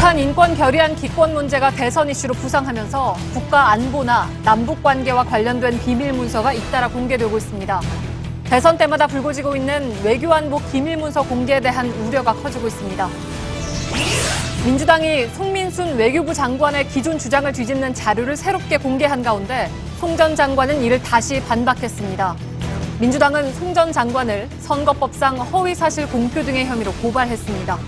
북한 인권 결의안 기권 문제가 대선 이슈로 부상하면서 국가 안보나 남북 관계와 관련된 비밀 문서가 잇따라 공개되고 있습니다. 대선 때마다 불거지고 있는 외교안보 기밀 문서 공개에 대한 우려가 커지고 있습니다. 민주당이 송민순 외교부 장관의 기존 주장을 뒤집는 자료를 새롭게 공개한 가운데 송 전 장관은 이를 다시 반박했습니다. 민주당은 송 전 장관을 선거법상 허위사실 공표 등의 혐의로 고발했습니다.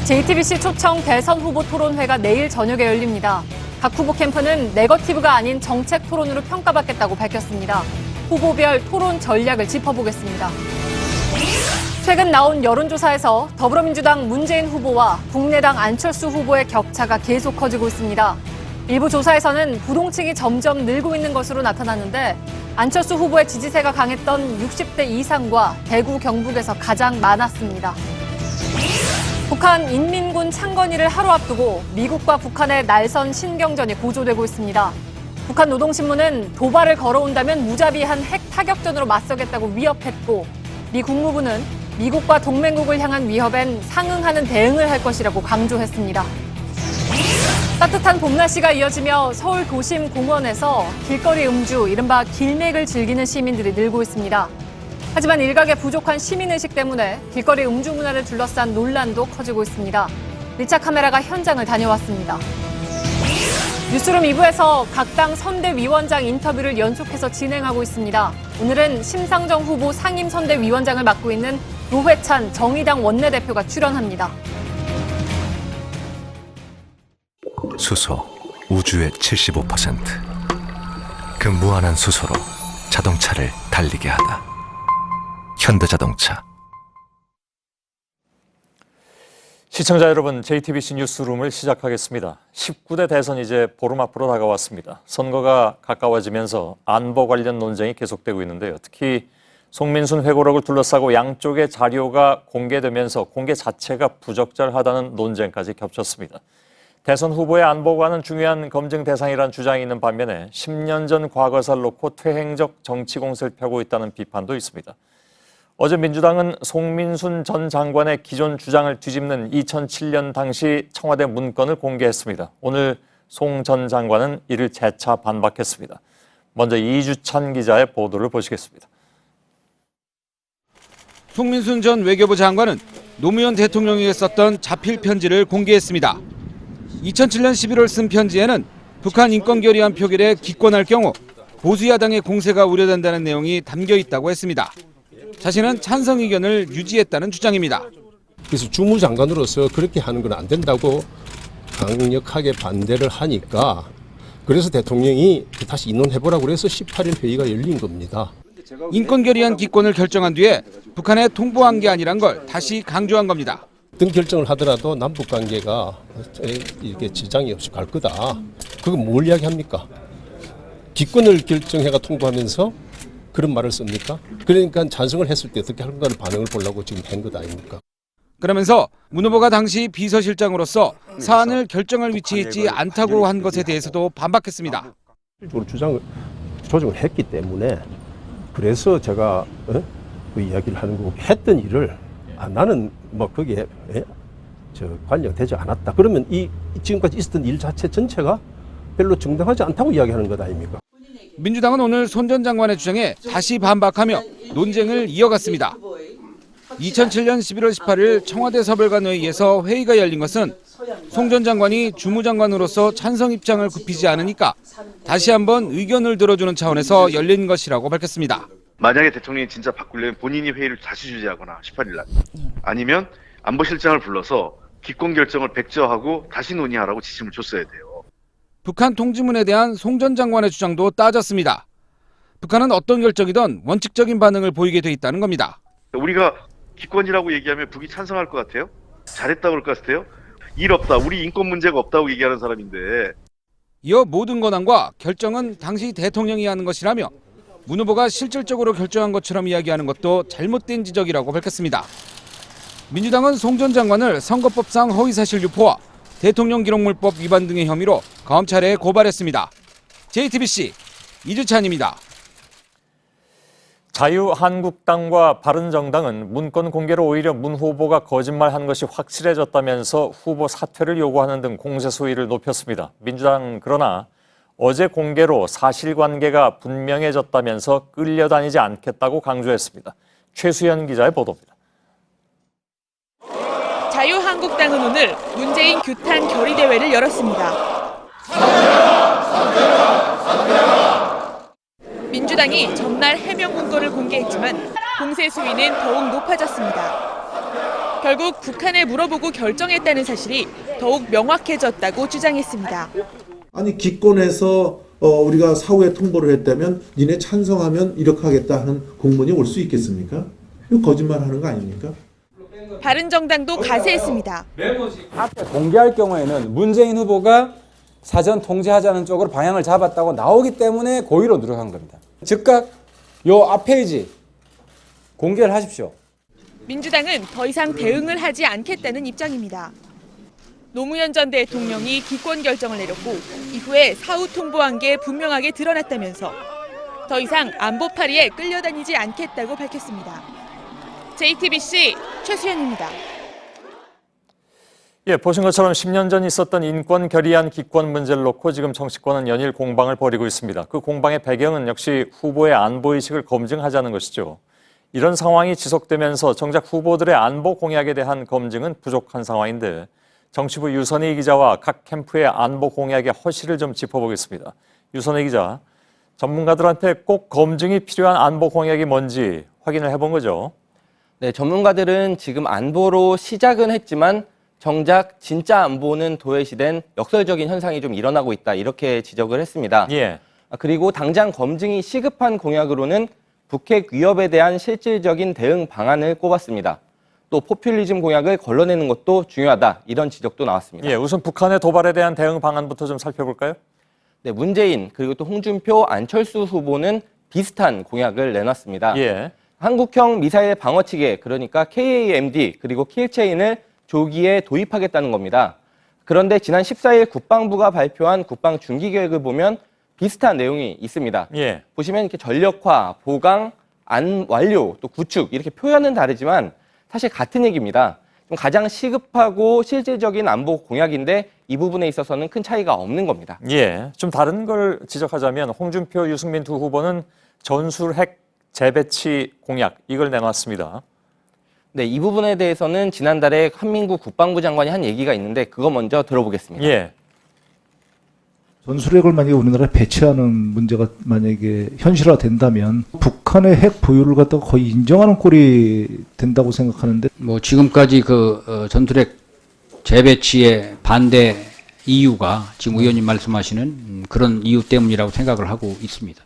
JTBC 초청 대선 후보 토론회가 내일 저녁에 열립니다. 각 후보 캠프는 네거티브가 아닌 정책 토론으로 평가받겠다고 밝혔습니다. 후보별 토론 전략을 짚어보겠습니다. 최근 나온 여론조사에서 더불어민주당 문재인 후보와 국내당 안철수 후보의 격차가 계속 커지고 있습니다. 일부 조사에서는 부동층이 점점 늘고 있는 것으로 나타났는데 안철수 후보의 지지세가 강했던 60대 이상과 대구, 경북에서 가장 많았습니다. 북한 인민군 창건일을 하루 앞두고 미국과 북한의 날선 신경전이 고조되고 있습니다. 북한 노동신문은 도발을 걸어온다면 무자비한 핵 타격전으로 맞서겠다고 위협했고 미 국무부는 미국과 동맹국을 향한 위협엔 상응하는 대응을 할 것이라고 강조했습니다. 따뜻한 봄날씨가 이어지며 서울 도심 공원에서 길거리 음주, 이른바 길맥을 즐기는 시민들이 늘고 있습니다. 하지만 일각의 부족한 시민의식 때문에 길거리 음주 문화를 둘러싼 논란도 커지고 있습니다. 밀착 카메라가 현장을 다녀왔습니다. 뉴스룸 2부에서 각 당 선대위원장 인터뷰를 연속해서 진행하고 있습니다. 오늘은 심상정 후보 상임선대위원장을 맡고 있는 노회찬 정의당 원내대표가 출연합니다. 수소, 우주의 75%. 그 무한한 수소로 자동차를 달리게 하다. 현대자동차. 시청자 여러분, JTBC 뉴스룸을 시작하겠습니다. 19대 대선 이제 보름 앞으로 다가왔습니다. 선거가 가까워지면서 안보 관련 논쟁이 계속되고 있는데요. 특히 송민순 회고록을 둘러싸고 양쪽의 자료가 공개되면서 공개 자체가 부적절하다는 논쟁까지 겹쳤습니다. 대선 후보의 안보관은 중요한 검증 대상이라는 주장이 있는 반면에 10년 전 과거사를 놓고 퇴행적 정치 공세를 펴고 있다는 비판도 있습니다. 어제 민주당은 송민순 전 장관의 기존 주장을 뒤집는 2007년 당시 청와대 문건을 공개했습니다. 오늘 송 전 장관은 이를 재차 반박했습니다. 먼저 이주찬 기자의 보도를 보시겠습니다. 송민순 전 외교부 장관은 노무현 대통령에게 썼던 자필 편지를 공개했습니다. 2007년 11월 쓴 편지에는 북한 인권결의안 표결에 기권할 경우 보수야당의 공세가 우려된다는 내용이 담겨 있다고 했습니다. 자신은 찬성 의견을 유지했다는 주장입니다. 그래서 주무장관으로서 그렇게 하는 건 안 된다고 강력하게 반대를 하니까 그래서 대통령이 다시 인원해보라고 그래서 18일 회의가 열린 겁니다. 인권결의안 기권을 결정한 뒤에 북한에 통보한 게 아니란 걸 다시 강조한 겁니다. 어떤 결정을 하더라도 남북관계가 이렇게 지장이 없이 갈 거다. 그건 뭘 이야기합니까? 기권을 결정해가 통보하면서 그런 말을 씁니까? 그러니까 찬성을 했을 때 어떻게 하는가를 반응을 보려고 지금 한 것 아닙니까? 그러면서 문 후보가 당시 비서실장으로서 사안을 결정할 위치에 있지 않다고 한 것에 대해서도 반박했습니다. 조정을 했기 때문에 그래서 제가 그 이야기를 하는 거고 했던 일을 나는 뭐 거기에 관여되지 않았다. 그러면 이 지금까지 있었던 일 자체 전체가 별로 정당하지 않다고 이야기하는 것 아닙니까? 민주당은 오늘 손 전 장관의 주장에 다시 반박하며 논쟁을 이어갔습니다. 2007년 11월 18일 청와대 서별관회의에서 회의가 열린 것은 송 전 장관이 주무장관으로서 찬성 입장을 굽히지 않으니까 다시 한번 의견을 들어주는 차원에서 열린 것이라고 밝혔습니다. 만약에 대통령이 진짜 바꾸려면 본인이 회의를 다시 주재하거나 18일 날 아니면 안보실장을 불러서 기권 결정을 백지화하고 다시 논의하라고 지침을 줬어야 돼요. 북한 통지문에 대한 송 전 장관의 주장도 따졌습니다. 북한은 어떤 결정이든 원칙적인 반응을 보이게 돼 있다는 겁니다. 우리가 기권이라고 얘기하면 북이 찬성할 것 같아요? 잘했다고 그럴 것 같아요? 일 없다, 우리 인권 문제가 없다고 얘기하는 사람인데. 이어 모든 권한과 결정은 당시 대통령이 하는 것이라며 문 후보가 실질적으로 결정한 것처럼 이야기하는 것도 잘못된 지적이라고 밝혔습니다. 민주당은 송 전 장관을 선거법상 허위사실 유포와 대통령기록물법 위반 등의 혐의로 검찰에 고발했습니다. JTBC 이주찬입니다. 자유한국당과 바른정당은 문건 공개로 오히려 문 후보가 거짓말한 것이 확실해졌다면서 후보 사퇴를 요구하는 등 공세 수위를 높였습니다. 민주당 그러나 어제 공개로 사실관계가 분명해졌다면서 끌려다니지 않겠다고 강조했습니다. 최수연 기자의 보도입니다. 자유한국당은 오늘 문재인 규탄 결의대회를 열었습니다. 민주당이 전날 해명 문건을 공개했지만 공세 수위는 더욱 높아졌습니다. 결국 북한에 물어보고 결정했다는 사실이 더욱 명확해졌다고 주장했습니다. 아니 기권해서 우리가 사후에 통보를 했다면 니네 찬성하면 이렇게 하겠다 하는 공문이 올 수 있겠습니까? 이거 거짓말하는 거 아닙니까? 바른정당도 가세했습니다. 공개할 경우에는 문재인 후보가 사전 통제하자는 쪽으로 방향을 잡았다고 나오기 때문에 고의로 누락한 겁니다. 즉각 요 앞 페이지 공개를 하십시오. 민주당은 더 이상 대응을 하지 않겠다는 입장입니다. 노무현 전 대통령이 기권 결정을 내렸고 이후에 사후 통보한 게 분명하게 드러났다면서 더 이상 안보 파리에 끌려다니지 않겠다고 밝혔습니다. JTBC 최수연입니다. 예, 보신 것처럼 10년 전 있었던 인권 결의안 기권 문제를 놓고 지금 정치권은 연일 공방을 벌이고 있습니다. 그 공방의 배경은 역시 후보의 안보의식을 검증하자는 것이죠. 이런 상황이 지속되면서 정작 후보들의 안보 공약에 대한 검증은 부족한 상황인데 정치부 유선희 기자와 각 캠프의 안보 공약의 허실을 좀 짚어보겠습니다. 유선희 기자, 전문가들한테 꼭 검증이 필요한 안보 공약이 뭔지 확인을 해본 거죠? 네, 전문가들은 지금 안보로 시작은 했지만 정작 진짜 안보는 도외시된 역설적인 현상이 좀 일어나고 있다, 이렇게 지적을 했습니다. 예. 그리고 당장 검증이 시급한 공약으로는 북핵 위협에 대한 실질적인 대응 방안을 꼽았습니다. 또 포퓰리즘 공약을 걸러내는 것도 중요하다, 이런 지적도 나왔습니다. 예, 우선 북한의 도발에 대한 대응 방안부터 좀 살펴볼까요? 네, 문재인 그리고 또 홍준표, 안철수 후보는 비슷한 공약을 내놨습니다. 예. 한국형 미사일 방어 체계, 그러니까 KAMD 그리고 킬체인을 조기에 도입하겠다는 겁니다. 그런데 지난 14일 국방부가 발표한 국방 중기 계획을 보면 비슷한 내용이 있습니다. 예. 보시면 이렇게 전력화, 보강, 안 완료, 또 구축 이렇게 표현은 다르지만 사실 같은 얘기입니다. 가장 시급하고 실질적인 안보 공약인데 이 부분에 있어서는 큰 차이가 없는 겁니다. 예, 좀 다른 걸 지적하자면 홍준표, 유승민 두 후보는 전술 핵 재배치 공약 이걸 내놨습니다. 네, 이 부분에 대해서는 지난달에 한민구 국방부 장관이 한 얘기가 있는데 그거 먼저 들어보겠습니다. 예. 전술핵을 만약에 우리나라에 배치하는 문제가 만약에 현실화된다면 북한의 핵 보유를 갖다가 거의 인정하는 꼴이 된다고 생각하는데, 뭐 지금까지 전투핵 재배치에 반대 이유가 지금 의원님 말씀하시는 그런 이유 때문이라고 생각을 하고 있습니다.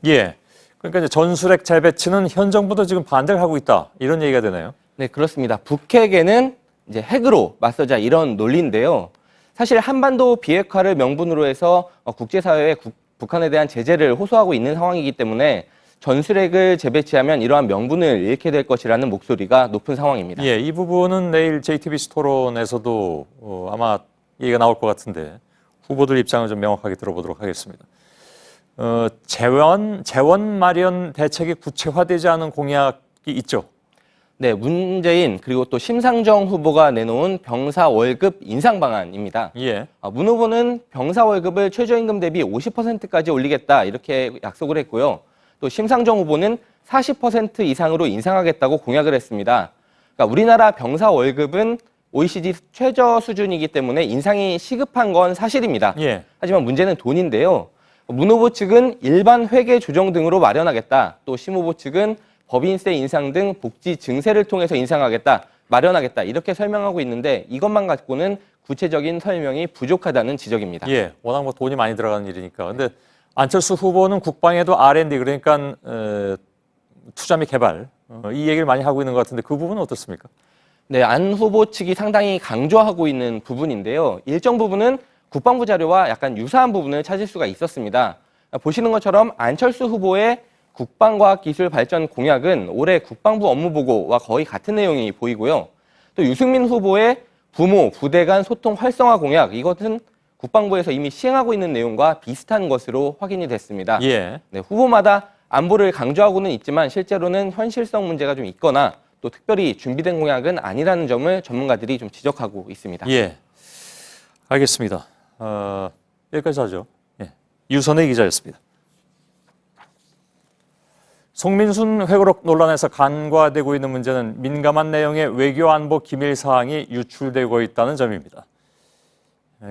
예. 그러니까 이제 전술핵 재배치는 현 정부도 지금 반대를 하고 있다, 이런 얘기가 되나요? 네, 그렇습니다. 북핵에는 이제 핵으로 맞서자, 이런 논리인데요. 사실 한반도 비핵화를 명분으로 해서 국제사회에 북한에 대한 제재를 호소하고 있는 상황이기 때문에 전술핵을 재배치하면 이러한 명분을 잃게 될 것이라는 목소리가 높은 상황입니다. 예, 이 부분은 내일 JTBC 토론에서도 아마 얘기가 나올 것 같은데 후보들 입장을 좀 명확하게 들어보도록 하겠습니다. 재원 마련 대책이 구체화되지 않은 공약이 있죠? 네, 문재인 그리고 또 심상정 후보가 내놓은 병사 월급 인상 방안입니다. 예. 문 후보는 병사 월급을 최저임금 대비 50%까지 올리겠다, 이렇게 약속을 했고요. 또 심상정 후보는 40% 이상으로 인상하겠다고 공약을 했습니다. 그러니까 우리나라 병사 월급은 OECD 최저 수준이기 때문에 인상이 시급한 건 사실입니다. 예. 하지만 문제는 돈인데요. 문 후보 측은 일반 회계 조정 등으로 마련하겠다. 또 심 후보 측은 법인세 인상 등 복지 증세를 통해서 인상하겠다, 마련하겠다, 이렇게 설명하고 있는데 이것만 갖고는 구체적인 설명이 부족하다는 지적입니다. 예, 워낙 뭐 돈이 많이 들어가는 일이니까. 근데 안철수 후보는 국방에도 R&D, 그러니까 투자 및 개발, 이 얘기를 많이 하고 있는 것 같은데 그 부분은 어떻습니까? 네, 안 후보 측이 상당히 강조하고 있는 부분인데요. 일정 부분은 국방부 자료와 약간 유사한 부분을 찾을 수가 있었습니다. 보시는 것처럼 안철수 후보의 국방과학기술발전 공약은 올해 국방부 업무보고와 거의 같은 내용이 보이고요. 또 유승민 후보의 부모, 부대 간 소통 활성화 공약, 이것은 국방부에서 이미 시행하고 있는 내용과 비슷한 것으로 확인이 됐습니다. 예. 네, 후보마다 안보를 강조하고는 있지만 실제로는 현실성 문제가 좀 있거나 또 특별히 준비된 공약은 아니라는 점을 전문가들이 좀 지적하고 있습니다. 예, 알겠습니다. 여기까지 하죠. 예. 유선의 기자였습니다. 송민순 회고록 논란에서 간과되고 있는 문제는 민감한 내용의 외교 안보 기밀 사항이 유출되고 있다는 점입니다.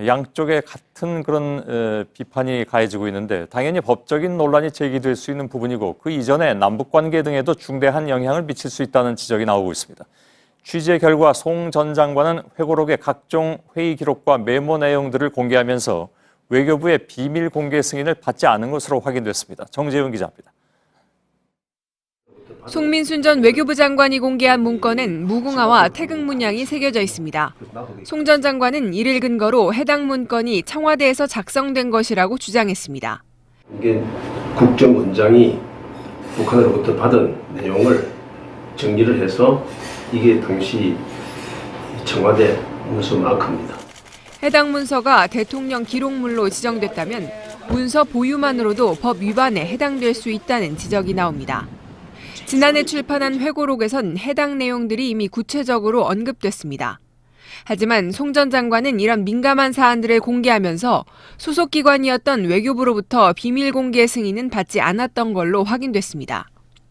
양쪽에 같은 그런 비판이 가해지고 있는데 당연히 법적인 논란이 제기될 수 있는 부분이고 그 이전에 남북관계 등에도 중대한 영향을 미칠 수 있다는 지적이 나오고 있습니다. 취재 결과 송 전 장관은 회고록의 각종 회의 기록과 메모 내용들을 공개하면서 외교부의 비밀 공개 승인을 받지 않은 것으로 확인됐습니다. 정재훈 기자입니다. 송민순 전 외교부 장관이 공개한 문건엔 무궁화와 태극 문양이 새겨져 있습니다. 송 전 장관은 이를 근거로 해당 문건이 청와대에서 작성된 것이라고 주장했습니다. 이게 국정원장이 북한으로부터 받은 내용을 정리를 해서 이게 당시 청와대 문서 마크입니다. 해당 문서가 대통령 기록물로 지정됐다면 문서 보유만으로도 법 위반에 해당될 수 있다는 지적이 나옵니다. 지난해 출판한 회고록에선 해당 내용들이 이미 구체적으로 언급됐습니다. 하지만 송 전 장관은 이런 민감한 사안들을 공개하면서 소속 기관이었던 외교부로부터 비밀 공개 승인은 받지 않았던 걸로 확인됐습니다.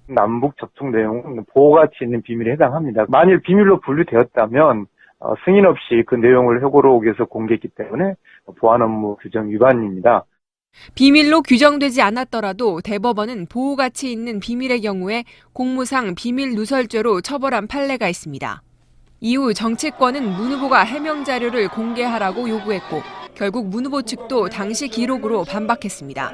남북 접촉 내용은 보호가치 있는 비밀에 해당합니다. 만일 비밀로 분류되었다면 승인 없이 그 내용을 회고록에서 공개했기 때문에 보안 업무 규정 위반입니다. 비밀로 규정되지 않았더라도 대법원은 보호가치 있는 비밀의 경우에 공무상 비밀 누설죄로 처벌한 판례가 있습니다. 이후 정치권은 문 후보가 해명 자료를 공개하라고 요구했고 결국 문 후보 측도 당시 기록으로 반박했습니다.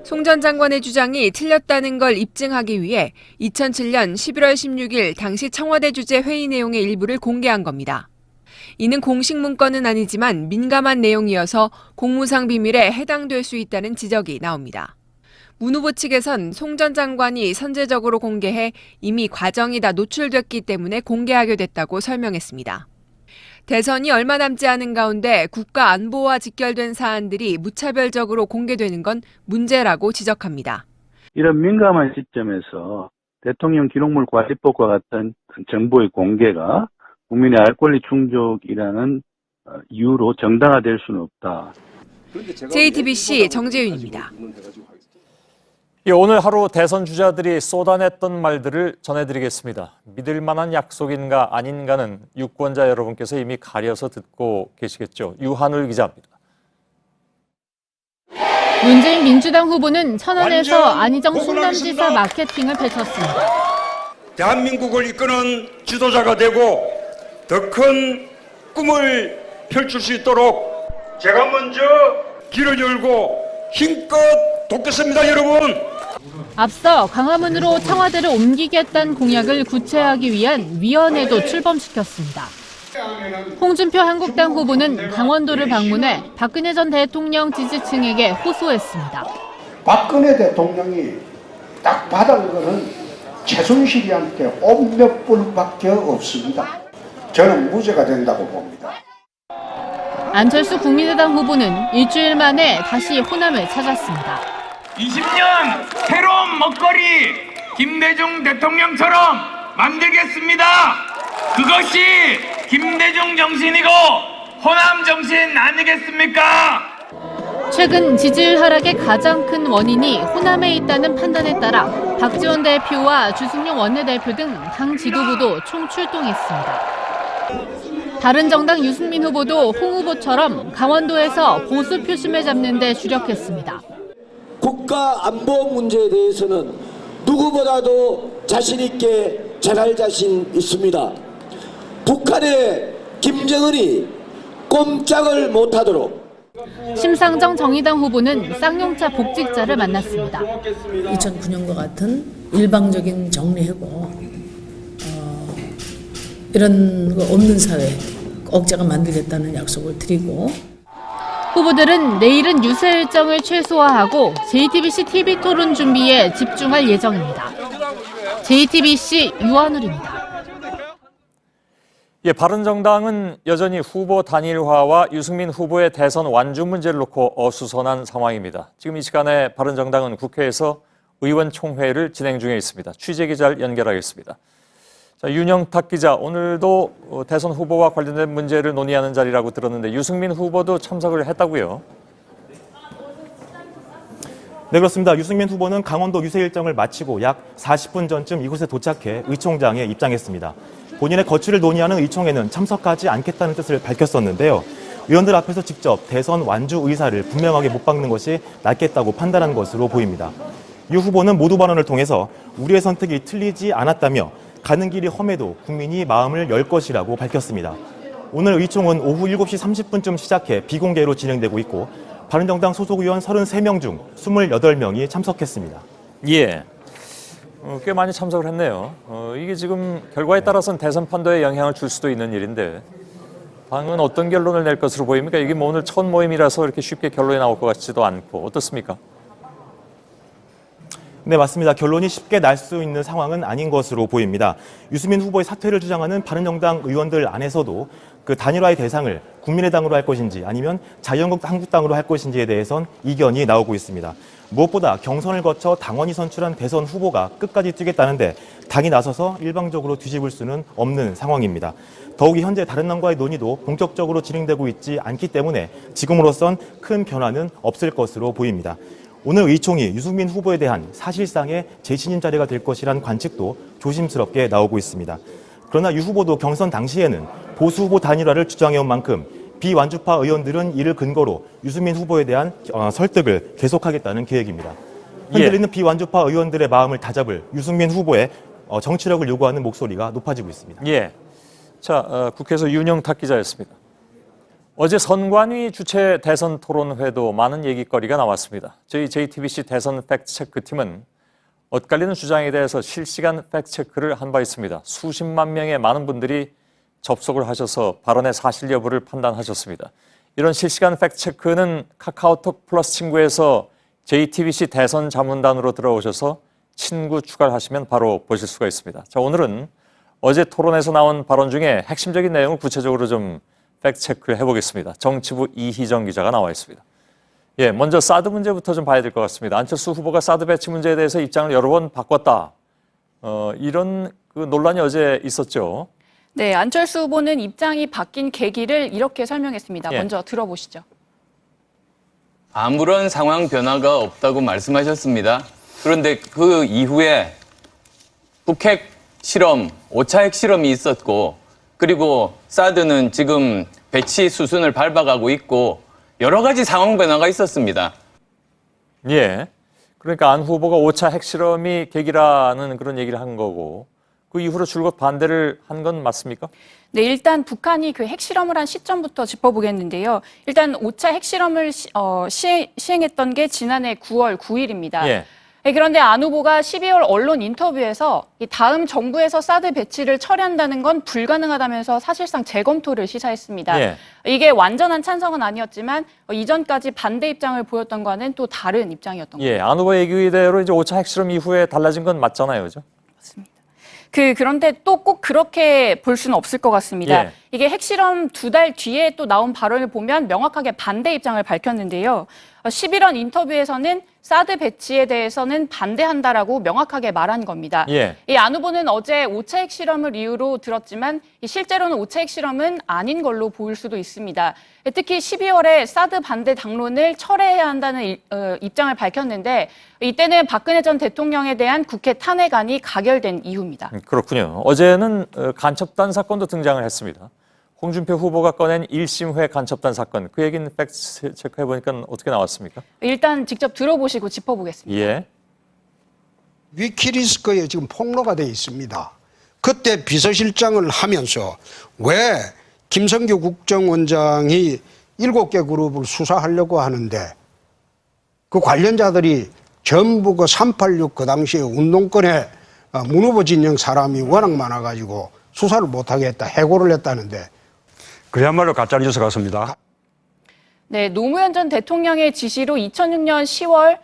송 전 장관의 주장이 틀렸다는 걸 입증하기 위해 2007년 11월 16일 당시 청와대 주재 회의 내용의 일부를 공개한 겁니다. 이는 공식 문건은 아니지만 민감한 내용이어서 공무상 비밀에 해당될 수 있다는 지적이 나옵니다. 문 후보 측에선 송 전 장관이 선제적으로 공개해 이미 과정이 다 노출됐기 때문에 공개하게 됐다고 설명했습니다. 대선이 얼마 남지 않은 가운데 국가 안보와 직결된 사안들이 무차별적으로 공개되는 건 문제라고 지적합니다. 이런 민감한 시점에서 대통령 기록물 관리법과 같은 정보의 공개가 국민의 알 권리 충족이라는 이유로 정당화될 수는 없다. JTBC 정재윤입니다. 예, 오늘 하루 대선 주자들이 쏟아냈던 말들을 전해드리겠습니다. 믿을 만한 약속인가 아닌가는 유권자 여러분께서 이미 가려서 듣고 계시겠죠. 유한울 기자입니다. 문재인 민주당 후보는 천안에서 안희정 충남지사 마케팅을 펼쳤습니다. 대한민국을 이끄는 지도자가 되고 더 큰 꿈을 펼칠 수 있도록 제가 먼저 길을 열고 힘껏 돕겠습니다, 여러분. 앞서 광화문으로 청와대를 옮기겠다는 공약을 구체화하기 위한 위원회도 출범시켰습니다. 홍준표 한국당 후보는 강원도를 방문해 박근혜 전 대통령 지지층에게 호소했습니다. 박근혜 대통령이 딱 받은 거는 최순실이한테 몇 불밖에 없습니다. 저는 무죄가 된다고 봅니다. 안철수 국민의당 후보는 일주일 만에 다시 호남을 찾았습니다. 20년 새로운 먹거리 김대중 대통령처럼 만들겠습니다. 그것이 김대중 정신이고 호남 정신 아니겠습니까? 최근 지지율 하락의 가장 큰 원인이 호남에 있다는 판단에 따라 박지원 대표와 주승용 원내대표 등 당 지도부도 총출동했습니다. 바른정당 유승민 후보도 홍 후보처럼 강원도에서 보수 표심을 잡는 데 주력했습니다. 국가 안보 문제에 대해서는 누구보다도 자신 있게 잘할 자신 있습니다. 북한의 김정은이 꼼짝을 못하도록. 심상정 정의당 후보는 쌍용차 복직자를 만났습니다. 2009년과 같은 일방적인 정리해고 이런 거 없는 사회 꼭 제가 만들겠다는 약속을 드리고 후보들은 내일은 유세 일정을 최소화하고 JTBC TV 토론 준비에 집중할 예정입니다. JTBC 유한울입니다. 예, 바른정당은 여전히 후보 단일화와 유승민 후보의 대선 완주 문제를 놓고 어수선한 상황입니다. 지금 이 시간에 바른정당은 국회에서 의원총회를 진행 중에 있습니다. 취재기자를 연결하겠습니다. 자, 윤영탁 기자, 오늘도 대선 후보와 관련된 문제를 논의하는 자리라고 들었는데 유승민 후보도 참석을 했다고요? 네, 그렇습니다. 유승민 후보는 강원도 유세 일정을 마치고 약 40분 전쯤 이곳에 도착해 의총장에 입장했습니다. 본인의 거취를 논의하는 의총에는 참석하지 않겠다는 뜻을 밝혔었는데요. 의원들 앞에서 직접 대선 완주 의사를 분명하게 못 박는 것이 낫겠다고 판단한 것으로 보입니다. 유 후보는 모두 발언을 통해서 우리의 선택이 틀리지 않았다며 가는 길이 험해도 국민이 마음을 열 것이라고 밝혔습니다. 오늘 의총은 오후 7시 30분쯤 시작해 비공개로 진행되고 있고 바른정당 소속 의원 33명 중 28명이 참석했습니다. 예, 꽤 많이 참석을 했네요. 이게 지금 결과에 따라서는 대선 판도에 영향을 줄 수도 있는 일인데 당은 어떤 결론을 낼 것으로 보입니까? 이게 뭐 오늘 첫 모임이라서 이렇게 쉽게 결론이 나올 것 같지도 않고 어떻습니까? 네, 맞습니다. 결론이 쉽게 날 수 있는 상황은 아닌 것으로 보입니다. 유승민 후보의 사퇴를 주장하는 바른정당 의원들 안에서도 그 단일화의 대상을 국민의당으로 할 것인지 아니면 자유한국당으로 할 것인지에 대해선 이견이 나오고 있습니다. 무엇보다 경선을 거쳐 당원이 선출한 대선 후보가 끝까지 뛰겠다는데 당이 나서서 일방적으로 뒤집을 수는 없는 상황입니다. 더욱이 현재 다른 당과의 논의도 본격적으로 진행되고 있지 않기 때문에 지금으로선 큰 변화는 없을 것으로 보입니다. 오늘 의총이 유승민 후보에 대한 사실상의 재신임 자리가 될 것이란 관측도 조심스럽게 나오고 있습니다. 그러나 유 후보도 경선 당시에는 보수 후보 단일화를 주장해온 만큼 비완주파 의원들은 이를 근거로 유승민 후보에 대한 설득을 계속하겠다는 계획입니다. 흔들리는 비완주파 의원들의 마음을 다잡을 유승민 후보의 정치력을 요구하는 목소리가 높아지고 있습니다. 예, 자, 국회에서 윤영탁 기자였습니다. 어제 선관위 주최 대선 토론회도 많은 얘기거리가 나왔습니다. 저희 JTBC 대선 팩트체크팀은 엇갈리는 주장에 대해서 실시간 팩트체크를 한 바 있습니다. 수십만 명의 많은 분들이 접속을 하셔서 발언의 사실 여부를 판단하셨습니다. 이런 실시간 팩트체크는 카카오톡 플러스 친구에서 JTBC 대선 자문단으로 들어오셔서 친구 추가를 하시면 바로 보실 수가 있습니다. 자, 오늘은 어제 토론에서 나온 발언 중에 핵심적인 내용을 구체적으로 좀 팩트체크를 해보겠습니다. 정치부 이희정 기자가 나와 있습니다. 예, 먼저 사드 문제부터 좀 봐야 될 것 같습니다. 안철수 후보가 사드 배치 문제에 대해서 입장을 여러 번 바꿨다. 이런 그 논란이 어제 있었죠. 네, 안철수 후보는 입장이 바뀐 계기를 이렇게 설명했습니다. 예. 먼저 들어보시죠. 아무런 상황 변화가 없다고 말씀하셨습니다. 그런데 그 이후에 북핵 실험, 5차 핵 실험이 있었고 그리고 사드는 지금 배치 수순을 밟아가고 있고 여러 가지 상황 변화가 있었습니다. 예, 그러니까 안 후보가 5차 핵실험이 계기라는 그런 얘기를 한 거고 그 이후로 줄곧 반대를 한 건 맞습니까? 네, 일단 북한이 그 핵실험을 한 시점부터 짚어보겠는데요. 일단 5차 핵실험을 시행했던 게 지난해 9월 9일입니다. 예. 네, 그런데 안 후보가 12월 언론 인터뷰에서 이 다음 정부에서 사드 배치를 처리한다는 건 불가능하다면서 사실상 재검토를 시사했습니다. 예. 이게 완전한 찬성은 아니었지만 이전까지 반대 입장을 보였던 거와는 또 다른 입장이었던 거죠. 예, 안 후보 얘기대로 이제 5차 핵실험 이후에 달라진 건 맞잖아요, 그죠? 그런데 또 꼭 그렇게 볼 수는 없을 것 같습니다. 예. 이게 핵실험 2달 뒤에 또 나온 발언을 보면 명확하게 반대 입장을 밝혔는데요. 11월 인터뷰에서는 사드 배치에 대해서는 반대한다라고 명확하게 말한 겁니다. 예. 이 안 후보는 어제 5차 핵실험을 이유로 들었지만 실제로는 5차 핵실험은 아닌 걸로 보일 수도 있습니다. 특히 12월에 사드 반대 당론을 철회해야 한다는 입장을 밝혔는데 이때는 박근혜 전 대통령에 대한 국회 탄핵안이 가결된 이후입니다. 그렇군요. 어제는 간첩단 사건도 등장을 했습니다. 홍준표 후보가 꺼낸 1심회 간첩단 사건, 그 얘기는 팩트 체크해보니까 어떻게 나왔습니까? 일단 직접 들어보시고 짚어보겠습니다. 예. 위키리스크에 지금 폭로가 돼 있습니다. 그때 비서실장을 하면서 왜 김성규 국정원장이 7개 그룹을 수사하려고 하는데 그 관련자들이 전부 그 386 그 당시에 운동권에 문 후보 진영 사람이 워낙 많아가지고 수사를 못하게 했다, 해고를 했다는데 그야말로 가짜 뉴스 같습니다. 네, 노무현 전 대통령의 지시로 2006년 10월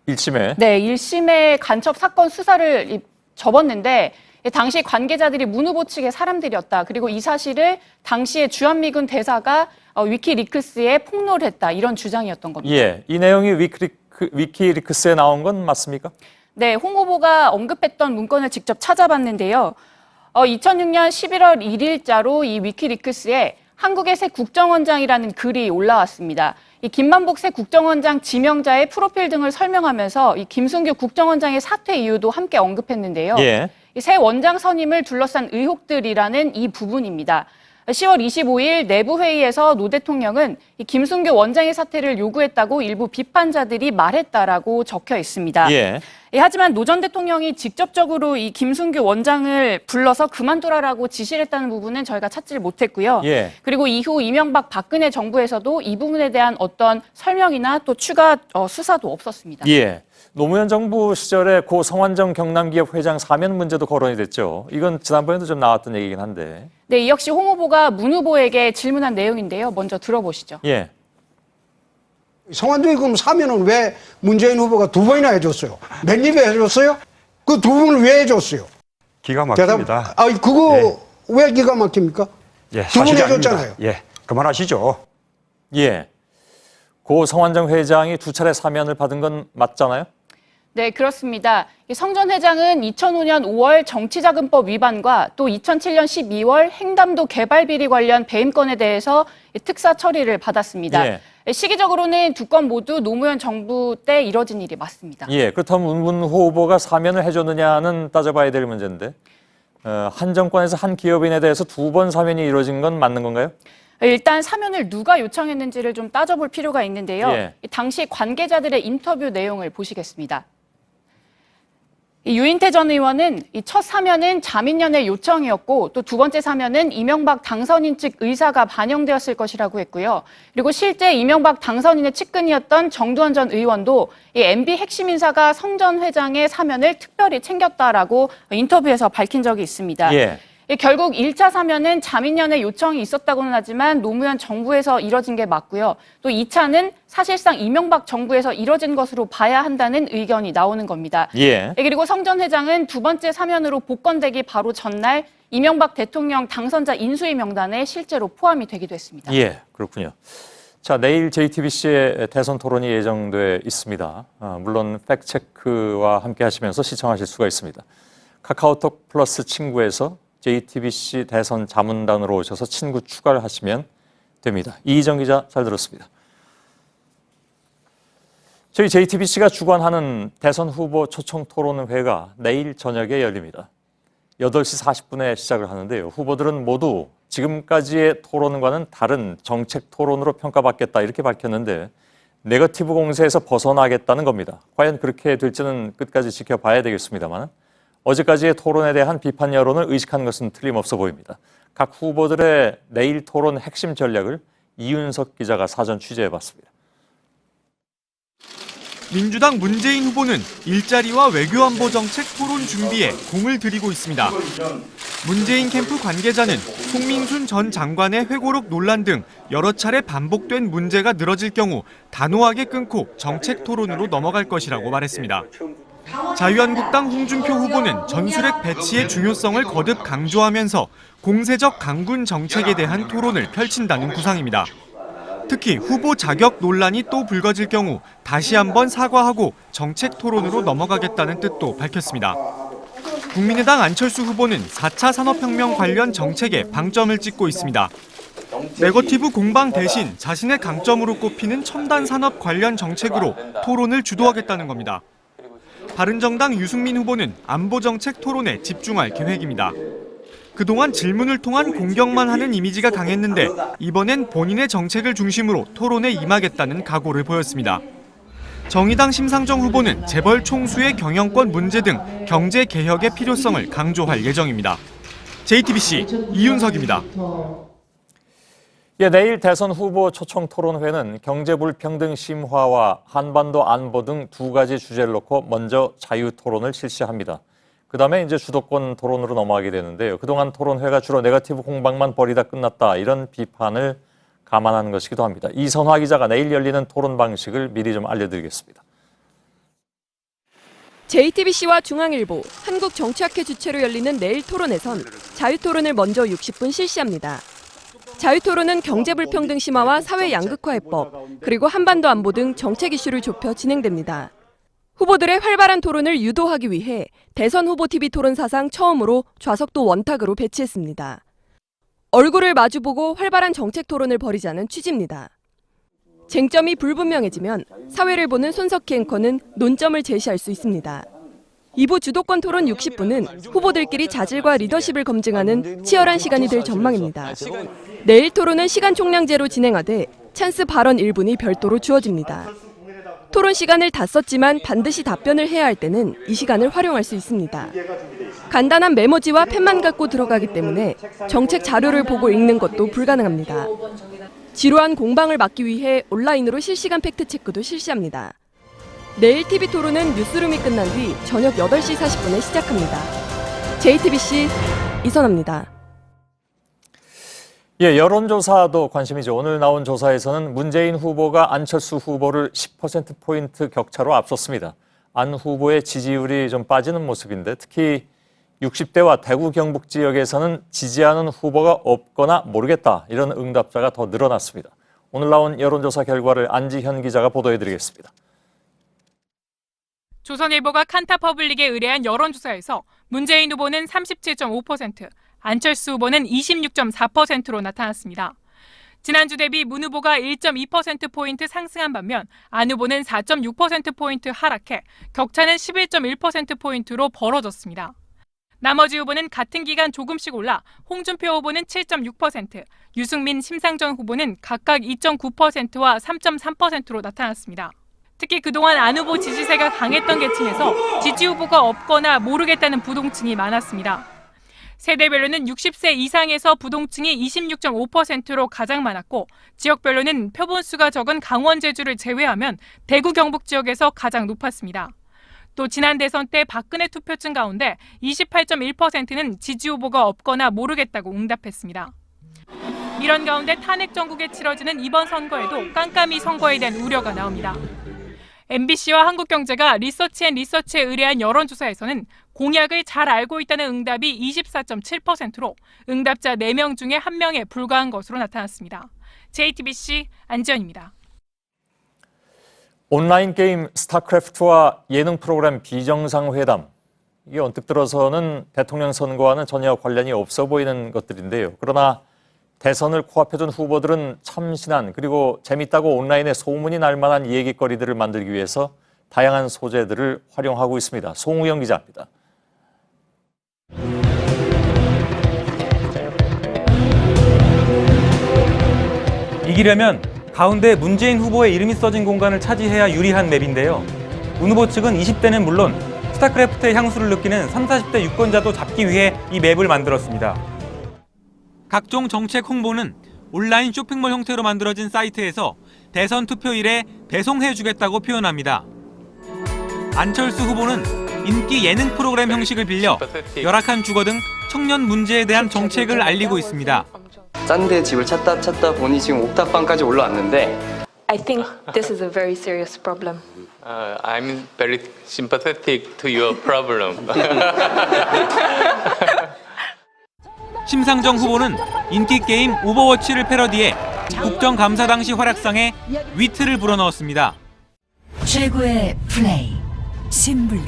1심에 네, 1심의 간첩 사건 수사를 접었는데 당시 관계자들이 문 후보 측의 사람들이었다. 그리고 이 사실을 당시의 주한미군 대사가 위키리크스에 폭로를 했다. 이런 주장이었던 겁니다. 예, 이 내용이 위키리크스에 나온 건 맞습니까? 네, 홍 후보가 언급했던 문건을 직접 찾아봤는데요. 2006년 11월 1일자로 이 위키리크스에 한국의 새 국정원장이라는 글이 올라왔습니다. 이 김만복 새 국정원장 지명자의 프로필 등을 설명하면서 이 김순규 국정원장의 사퇴 이유도 함께 언급했는데요. 예. 이 새 원장 선임을 둘러싼 의혹들이라는 이 부분입니다. 10월 25일 내부회의에서 노 대통령은 이 김순규 원장의 사퇴를 요구했다고 일부 비판자들이 말했다라고 적혀 있습니다. 예. 하지만 노 전 대통령이 직접적으로 이 김순규 원장을 불러서 그만두라라고 지시를 했다는 부분은 저희가 찾지를 못했고요. 예. 그리고 이후 이명박 박근혜 정부에서도 이 부분에 대한 어떤 설명이나 또 추가 수사도 없었습니다. 예. 노무현 정부 시절에 고 성완종 경남기업 회장 사면 문제도 거론이 됐죠. 이건 지난번에도 좀 나왔던 얘기긴 한데. 네, 이 역시 홍 후보가 문 후보에게 질문한 내용인데요. 먼저 들어보시죠. 예. 성완종이 그럼 사면은 왜 문재인 후보가 2번이나 해줬어요? 몇 입에 해줬어요? 그 2분을 왜 해줬어요? 기가 막힙니다. 그거 왜 기가 막힙니까? 예, 2분 사실이 해줬잖아요. 아닙니다. 예, 그만하시죠. 예. 고 성완종 회장이 2차례 사면을 받은 건 맞잖아요? 네, 그렇습니다. 성 전 회장은 2005년 5월 정치자금법 위반과 또 2007년 12월 횡담도 개발비리 관련 배임건에 대해서 특사 처리를 받았습니다. 예. 시기적으로는 두 건 모두 노무현 정부 때 이뤄진 일이 맞습니다. 예. 그렇다면 문 후보가 사면을 해줬느냐는 따져봐야 될 문제인데 한 정권에서 한 기업인에 대해서 2번 사면이 이루어진 건 맞는 건가요? 일단 사면을 누가 요청했는지를 좀 따져볼 필요가 있는데요. 예. 당시 관계자들의 인터뷰 내용을 보시겠습니다. 유인태 전 의원은 이 첫 사면은 자민련의 요청이었고 또 두 번째 사면은 이명박 당선인 측 의사가 반영되었을 것이라고 했고요. 그리고 실제 이명박 당선인의 측근이었던 정두원 전 의원도 이 MB 핵심 인사가 성 전 회장의 사면을 특별히 챙겼다라고 인터뷰에서 밝힌 적이 있습니다. 예. 결국 1차 사면은 자민련의 요청이 있었다고는 하지만 노무현 정부에서 이뤄진 게 맞고요. 또 2차는 사실상 이명박 정부에서 이뤄진 것으로 봐야 한다는 의견이 나오는 겁니다. 예. 그리고 성 전 회장은 두 번째 사면으로 복권되기 바로 전날 이명박 대통령 당선자 인수위 명단에 실제로 포함이 되기도 했습니다. 예, 그렇군요. 자, 내일 JTBC의 대선 토론이 예정돼 있습니다. 물론 팩트체크와 함께 하시면서 시청하실 수가 있습니다. 카카오톡 플러스 친구에서 JTBC 대선 자문단으로 오셔서 친구 추가를 하시면 됩니다. 이희정 기자 잘 들었습니다. 저희 JTBC가 주관하는 대선 후보 초청 토론회가 내일 저녁에 열립니다. 8시 40분에 시작을 하는데요. 후보들은 모두 지금까지의 토론과는 다른 정책 토론으로 평가받겠다 이렇게 밝혔는데 네거티브 공세에서 벗어나겠다는 겁니다. 과연 그렇게 될지는 끝까지 지켜봐야 되겠습니다만 어제까지의 토론에 대한 비판 여론을 의식한 것은 틀림없어 보입니다. 각 후보들의 내일 토론 핵심 전략을 이윤석 기자가 사전 취재해봤습니다. 민주당 문재인 후보는 일자리와 외교안보 정책 토론 준비에 공을 들이고 있습니다. 문재인 캠프 관계자는 송민순 전 장관의 회고록 논란 등 여러 차례 반복된 문제가 늘어질 경우 단호하게 끊고 정책 토론으로 넘어갈 것이라고 말했습니다. 자유한국당 홍준표 후보는 전술핵 배치의 중요성을 거듭 강조하면서 공세적 강군 정책에 대한 토론을 펼친다는 구상입니다. 특히 후보 자격 논란이 또 불거질 경우 다시 한번 사과하고 정책 토론으로 넘어가겠다는 뜻도 밝혔습니다. 국민의당 안철수 후보는 4차 산업혁명 관련 정책에 방점을 찍고 있습니다. 네거티브 공방 대신 자신의 강점으로 꼽히는 첨단 산업 관련 정책으로 토론을 주도하겠다는 겁니다. 바른정당 유승민 후보는 안보정책 토론에 집중할 계획입니다. 그동안 질문을 통한 공격만 하는 이미지가 강했는데 이번엔 본인의 정책을 중심으로 토론에 임하겠다는 각오를 보였습니다. 정의당 심상정 후보는 재벌 총수의 경영권 문제 등 경제 개혁의 필요성을 강조할 예정입니다. JTBC 이윤석입니다. 예, 내일 대선 후보 초청 토론회는 경제 불평등 심화와 한반도 안보 등 2가지 주제를 놓고 먼저 자유 토론을 실시합니다. 그다음에 이제 주도권 토론으로 넘어가게 되는데요. 그동안 토론회가 주로 네거티브 공방만 벌이다 끝났다 이런 비판을 감안하는 것이기도 합니다. 이선화 기자가 내일 열리는 토론 방식을 미리 좀 알려드리겠습니다. JTBC와 중앙일보, 한국정치학회 주최로 열리는 내일 토론에선 자유 토론을 먼저 60분 실시합니다. 자유토론은 경제불평등 심화와 사회 양극화 해법, 그리고 한반도 안보 등 정책 이슈를 좁혀 진행됩니다. 후보들의 활발한 토론을 유도하기 위해 대선 후보 TV 토론 사상 처음으로 좌석도 원탁으로 배치했습니다. 얼굴을 마주보고 활발한 정책 토론을 벌이자는 취지입니다. 쟁점이 불분명해지면 사회를 보는 손석희 앵커는 논점을 제시할 수 있습니다. 2부 주도권 토론 60분은 후보들끼리 자질과 리더십을 검증하는 치열한 시간이 될 전망입니다. 내일 토론은 시간 총량제로 진행하되 찬스 발언 1분이 별도로 주어집니다. 토론 시간을 다 썼지만 반드시 답변을 해야 할 때는 이 시간을 활용할 수 있습니다. 간단한 메모지와 펜만 갖고 들어가기 때문에 정책 자료를 보고 읽는 것도 불가능합니다. 지루한 공방을 막기 위해 온라인으로 실시간 팩트체크도 실시합니다. 내일 TV 토론은 뉴스룸이 끝난 뒤 저녁 8시 40분에 시작합니다. JTBC 이선아입니다. 예, 여론조사도 관심이죠. 오늘 나온 조사에서는 문재인 후보가 안철수 후보를 10%포인트 격차로 앞섰습니다. 안 후보의 지지율이 좀 빠지는 모습인데 특히 60대와 대구 경북 지역에서는 지지하는 후보가 없거나 모르겠다 이런 응답자가 더 늘어났습니다. 오늘 나온 여론조사 결과를 안지현 기자가 보도해드리겠습니다. 조선일보가 칸타퍼블릭에 의뢰한 여론조사에서 문재인 후보는 37.5%, 안철수 후보는 26.4%로 나타났습니다. 지난주 대비 문 후보가 1.2%포인트 상승한 반면 안 후보는 4.6%포인트 하락해 격차는 11.1%포인트로 벌어졌습니다. 나머지 후보는 같은 기간 조금씩 올라 홍준표 후보는 7.6%, 유승민, 심상정 후보는 각각 2.9%와 3.3%로 나타났습니다. 특히 그동안 안 후보 지지세가 강했던 계층에서 지지 후보가 없거나 모르겠다는 부동층이 많았습니다. 세대별로는 60세 이상에서 부동층이 26.5%로 가장 많았고 지역별로는 표본수가 적은 강원, 제주를 제외하면 대구, 경북 지역에서 가장 높았습니다. 또 지난 대선 때 박근혜 투표층 가운데 28.1%는 지지 후보가 없거나 모르겠다고 응답했습니다. 이런 가운데 탄핵 정국에 치러지는 이번 선거에도 깜깜이 선거에 대한 우려가 나옵니다. MBC와 한국경제가 리서치앤리서치에 의뢰한 여론조사에서는 공약을 잘 알고 있다는 응답이 24.7%로 응답자 4명 중에 1명에 불과한 것으로 나타났습니다. JTBC 안지연입니다. 온라인 게임 스타크래프트와 예능 프로그램 비정상회담. 이게 언뜻 들어서는 대통령 선거와는 전혀 관련이 없어 보이는 것들인데요. 그러나 대선을 코앞에 둔 후보들은 참신한 그리고 재밌다고 온라인에 소문이 날 만한 얘기거리들을 만들기 위해서 다양한 소재들을 활용하고 있습니다. 송우영 기자입니다. 이기려면 가운데 문재인 후보의 이름이 써진 공간을 차지해야 유리한 맵인데요. 문 후보 측은 20대는 물론 스타크래프트의 향수를 느끼는 30, 40대 유권자도 잡기 위해 이 맵을 만들었습니다. 각종 정책 홍보는 온라인 쇼핑몰 형태로 만들어진 사이트에서 대선 투표일에 배송해주겠다고 표현합니다. 안철수 후보는 인기 예능 프로그램 형식을 빌려 열악한 주거 등 청년 문제에 대한 정책을 알리고 있습니다. 싼데 집을 찾다 보니 지금 옥탑방까지 올라왔는데 I think this is a very serious problem. I'm very sympathetic to your problem. 심상정 후보는 인기 게임 오버워치를 패러디해 국정감사 당시 활약상에 위트를 불어넣었습니다. 최고의 플레이, 신불리.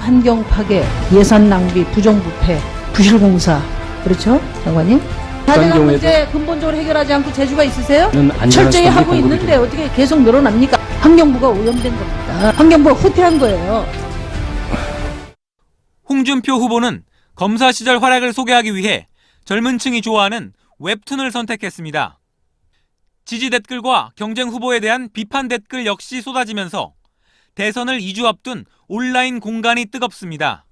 환경 파괴, 예산 낭비, 부정부패, 부실공사. 그렇죠, 장관님? 사대강 문제 근본적으로 해결하지 않고 재주가 있으세요? 철저히 하고 있는데 어떻게 계속 늘어납니까? 환경부가 오염된 겁니다. 환경부가 후퇴한 거예요. 홍준표 후보는 검사 시절 활약을 소개하기 위해 젊은 층이 좋아하는 웹툰을 선택했습니다. 지지 댓글과 경쟁 후보에 대한 비판 댓글 역시 쏟아지면서 대선을 2주 앞둔 온라인 공간이 뜨겁습니다.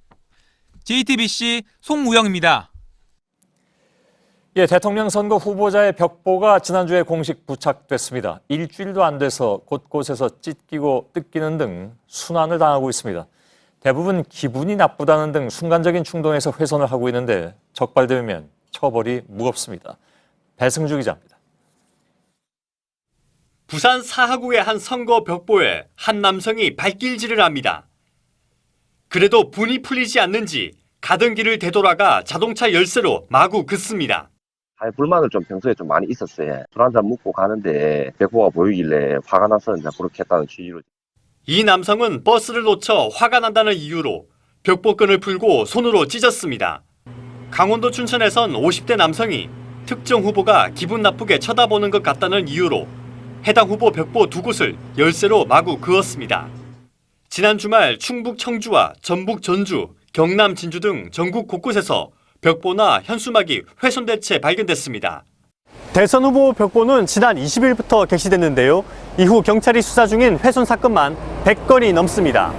JTBC 송우영입니다. 예, 대통령 선거 후보자의 벽보가 지난주에 공식 부착됐습니다. 일주일도 안 돼서 곳곳에서 찢기고 뜯기는 등 순환을 당하고 있습니다. 대부분 기분이 나쁘다는 등 순간적인 충동에서 훼손을 하고 있는데 적발되면 처벌이 무겁습니다. 배승주 기자입니다. 부산 사하구의 한 선거 벽보에 한 남성이 발길질을 합니다. 그래도 분이 풀리지 않는지 가던 길을 되돌아가 자동차 열쇠로 마구 긋습니다. 불만을 좀 평소에 좀 많이 있었어요. 술 한잔 먹고 가는데 백호가 보이길래 화가 나서 이제 그렇게 했다는 취지로. 이 남성은 버스를 놓쳐 화가 난다는 이유로 벽보끈을 풀고 손으로 찢었습니다. 강원도 춘천에선 50대 남성이 특정 후보가 기분 나쁘게 쳐다보는 것 같다는 이유로 해당 후보 벽보 2곳을 열쇠로 마구 그었습니다. 지난 주말 충북 청주와 전북 전주, 경남 진주 등 전국 곳곳에서 벽보나 현수막이 훼손된 채 발견됐습니다. 대선 후보 벽보는 지난 20일부터 게시됐는데요. 이후 경찰이 수사 중인 훼손 사건만 100건이 넘습니다.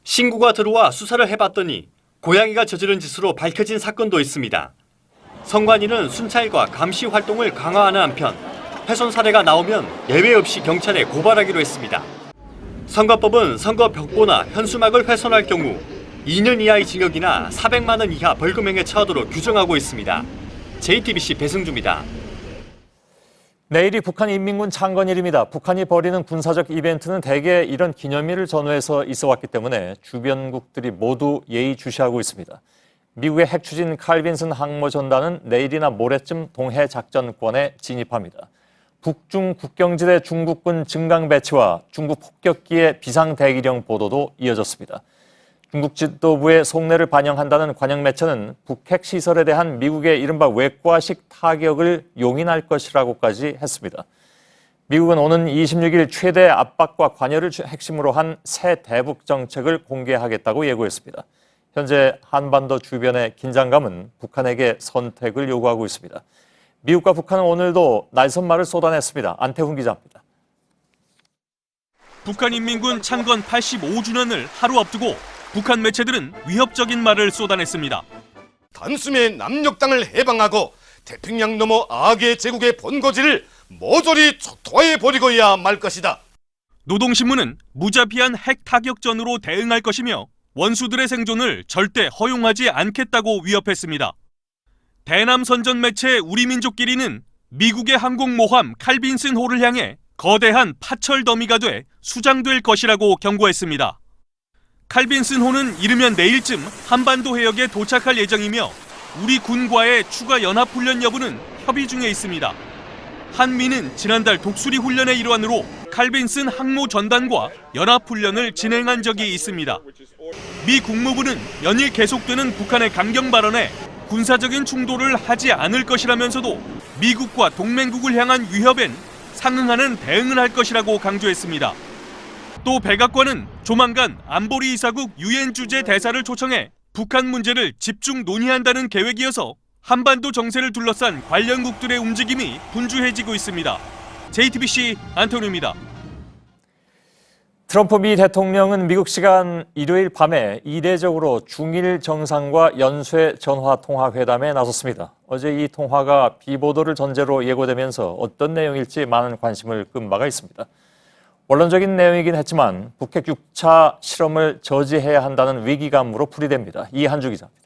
신고가 들어와 수사를 해봤더니 고양이가 저지른 짓으로 밝혀진 사건도 있습니다. 선관위는 순찰과 감시 활동을 강화하는 한편 훼손 사례가 나오면 예외 없이 경찰에 고발하기로 했습니다. 선거법은 선거 벽보나 현수막을 훼손할 경우 2년 이하의 징역이나 400만 원 이하 벌금형에 처하도록 규정하고 있습니다. JTBC 배승주입니다. 내일이 북한 인민군 창건일입니다. 북한이 벌이는 군사적 이벤트는 대개 이런 기념일을 전후해서 있어왔기 때문에 주변국들이 모두 예의주시하고 있습니다. 미국의 핵추진 칼 빈슨 항모전단은 내일이나 모레쯤 동해 작전권에 진입합니다. 북중 국경지대 중국군 증강 배치와 중국 폭격기의 비상대기령 보도도 이어졌습니다. 중국 지도부의 속내를 반영한다는 관영 매체는 북핵 시설에 대한 미국의 이른바 외과식 타격을 용인할 것이라고까지 했습니다. 미국은 오는 26일 최대 압박과 관여를 핵심으로 한 새 대북 정책을 공개하겠다고 예고했습니다. 현재 한반도 주변의 긴장감은 북한에게 선택을 요구하고 있습니다. 미국과 북한은 오늘도 날선말을 쏟아냈습니다. 안태훈 기자입니다. 북한인민군 창건 85주년을 하루 앞두고 북한 매체들은 위협적인 말을 쏟아냈습니다. 단숨에 남녘 땅을 해방하고 태평양 넘어 악의 제국의 본거지를 모조리 초토화해버리고야 말 것이다. 노동신문은 무자비한 핵 타격전으로 대응할 것이며 원수들의 생존을 절대 허용하지 않겠다고 위협했습니다. 대남 선전 매체 우리민족끼리는 미국의 항공모함 칼 빈슨 호를 향해 거대한 파철 더미가 돼 수장될 것이라고 경고했습니다. 칼 빈슨 호는 이르면 내일쯤 한반도 해역에 도착할 예정이며 우리 군과의 추가 연합훈련 여부는 협의 중에 있습니다. 한미는 지난달 독수리 훈련의 일환으로 칼 빈슨 항모 전단과 연합훈련을 진행한 적이 있습니다. 미 국무부는 연일 계속되는 북한의 강경 발언에 군사적인 충돌을 하지 않을 것이라면서도 미국과 동맹국을 향한 위협엔 상응하는 대응을 할 것이라고 강조했습니다. 또 백악관은 조만간 안보리 이사국 유엔 주재 대사를 초청해 북한 문제를 집중 논의한다는 계획이어서 한반도 정세를 둘러싼 관련국들의 움직임이 분주해지고 있습니다. JTBC 안태훈입니다. 트럼프 미 대통령은 미국 시간 일요일 밤에 이례적으로 중일 정상과 연쇄 전화 통화 회담에 나섰습니다. 어제 이 통화가 비보도를 전제로 예고되면서 어떤 내용일지 많은 관심을 끈 바가 있습니다. 원론적인 내용이긴 했지만 북핵 6차 실험을 저지해야 한다는 위기감으로 풀이됩니다. 이한주 기자입니다.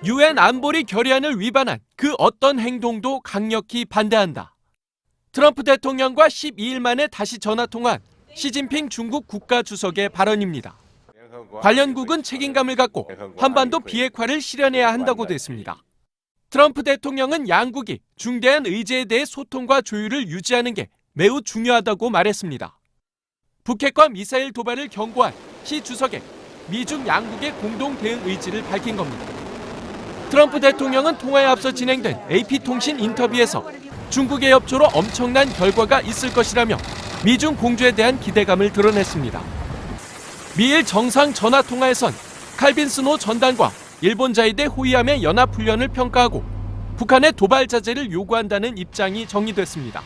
유엔 안보리 결의안을 위반한 그 어떤 행동도 강력히 반대한다. 트럼프 대통령과 12일 만에 다시 전화통화한 시진핑 중국 국가주석의 발언입니다. 관련국은 책임감을 갖고 한반도 비핵화를 실현해야 한다고 됐습니다. 트럼프 대통령은 양국이 중대한 의제에 대해 소통과 조율을 유지하는 게 매우 중요하다고 말했습니다. 북핵과 미사일 도발을 경고한 시 주석의 미중 양국의 공동 대응 의지를 밝힌 겁니다. 트럼프 대통령은 통화에 앞서 진행된 AP통신 인터뷰에서 중국의 협조로 엄청난 결과가 있을 것이라며 미중 공조에 대한 기대감을 드러냈습니다. 미일 정상 전화통화에선 칼 빈슨 호 전단과 일본 자위대 호위함의 연합훈련을 평가하고 북한의 도발 자제를 요구한다는 입장이 정리됐습니다.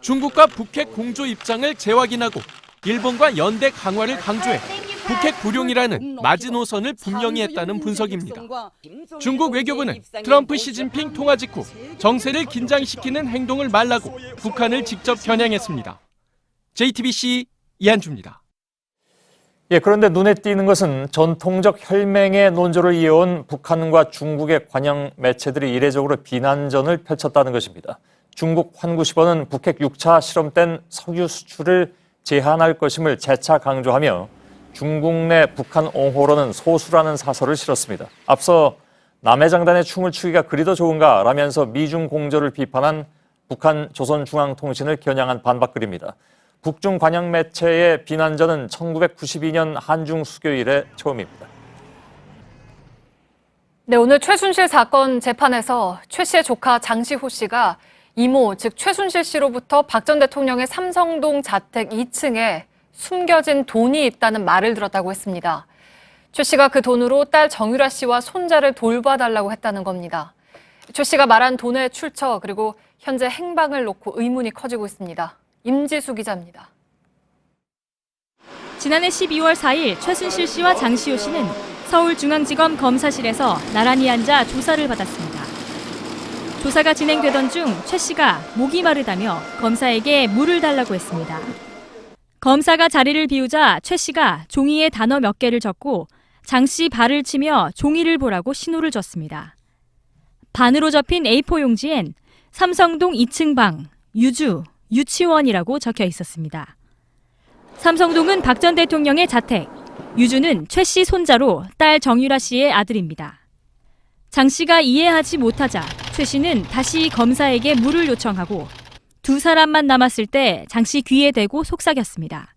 중국과 북핵 공조 입장을 재확인하고 일본과 연대 강화를 강조해 북핵 불용이라는 마지노선을 분명히 했다는 분석입니다. 중국 외교부는 트럼프 시진핑 통화 직후 정세를 긴장시키는 행동을 말라고 북한을 직접 겨냥했습니다. JTBC 이한주입니다. 그런데 눈에 띄는 것은 전통적 혈맹의 논조를 이어온 북한과 중국의 관영 매체들이 이례적으로 비난전을 펼쳤다는 것입니다. 중국 환구시보는 북핵 6차 실험 땐 석유 수출을 제한할 것임을 재차 강조하며 중국 내 북한 옹호론은 소수라는 사설을 실었습니다. 앞서 남해 장단에 춤을 추기가 그리 더 좋은가 라면서 미중 공조를 비판한 북한 조선중앙통신을 겨냥한 반박글입니다. 북중 관영 매체의 비난전은 1992년 한중 수교 이래 처음입니다. 네, 오늘 최순실 사건 재판에서 최 씨의 조카 장시호 씨가 이모, 즉 최순실 씨로부터 박 전 대통령의 삼성동 자택 2층에 숨겨진 돈이 있다는 말을 들었다고 했습니다. 최 씨가 그 돈으로 딸 정유라 씨와 손자를 돌봐달라고 했다는 겁니다. 최 씨가 말한 돈의 출처 그리고 현재 행방을 놓고 의문이 커지고 있습니다. 임지수 기자입니다. 지난해 12월 4일 최순실 씨와 장시호 씨는 서울중앙지검 검사실에서 나란히 앉아 조사를 받았습니다. 조사가 진행되던 중 최 씨가 목이 마르다며 검사에게 물을 달라고 했습니다. 검사가 자리를 비우자 최 씨가 종이에 단어 몇 개를 적고 장 씨 발을 치며 종이를 보라고 신호를 줬습니다. 반으로 접힌 A4 용지엔 삼성동 2층 방, 유주, 유치원이라고 적혀 있었습니다. 삼성동은 박 전 대통령의 자택, 유주는 최 씨 손자로 딸 정유라 씨의 아들입니다. 장 씨가 이해하지 못하자 최 씨는 다시 검사에게 물을 요청하고 두 사람만 남았을 때 장 씨 귀에 대고 속삭였습니다.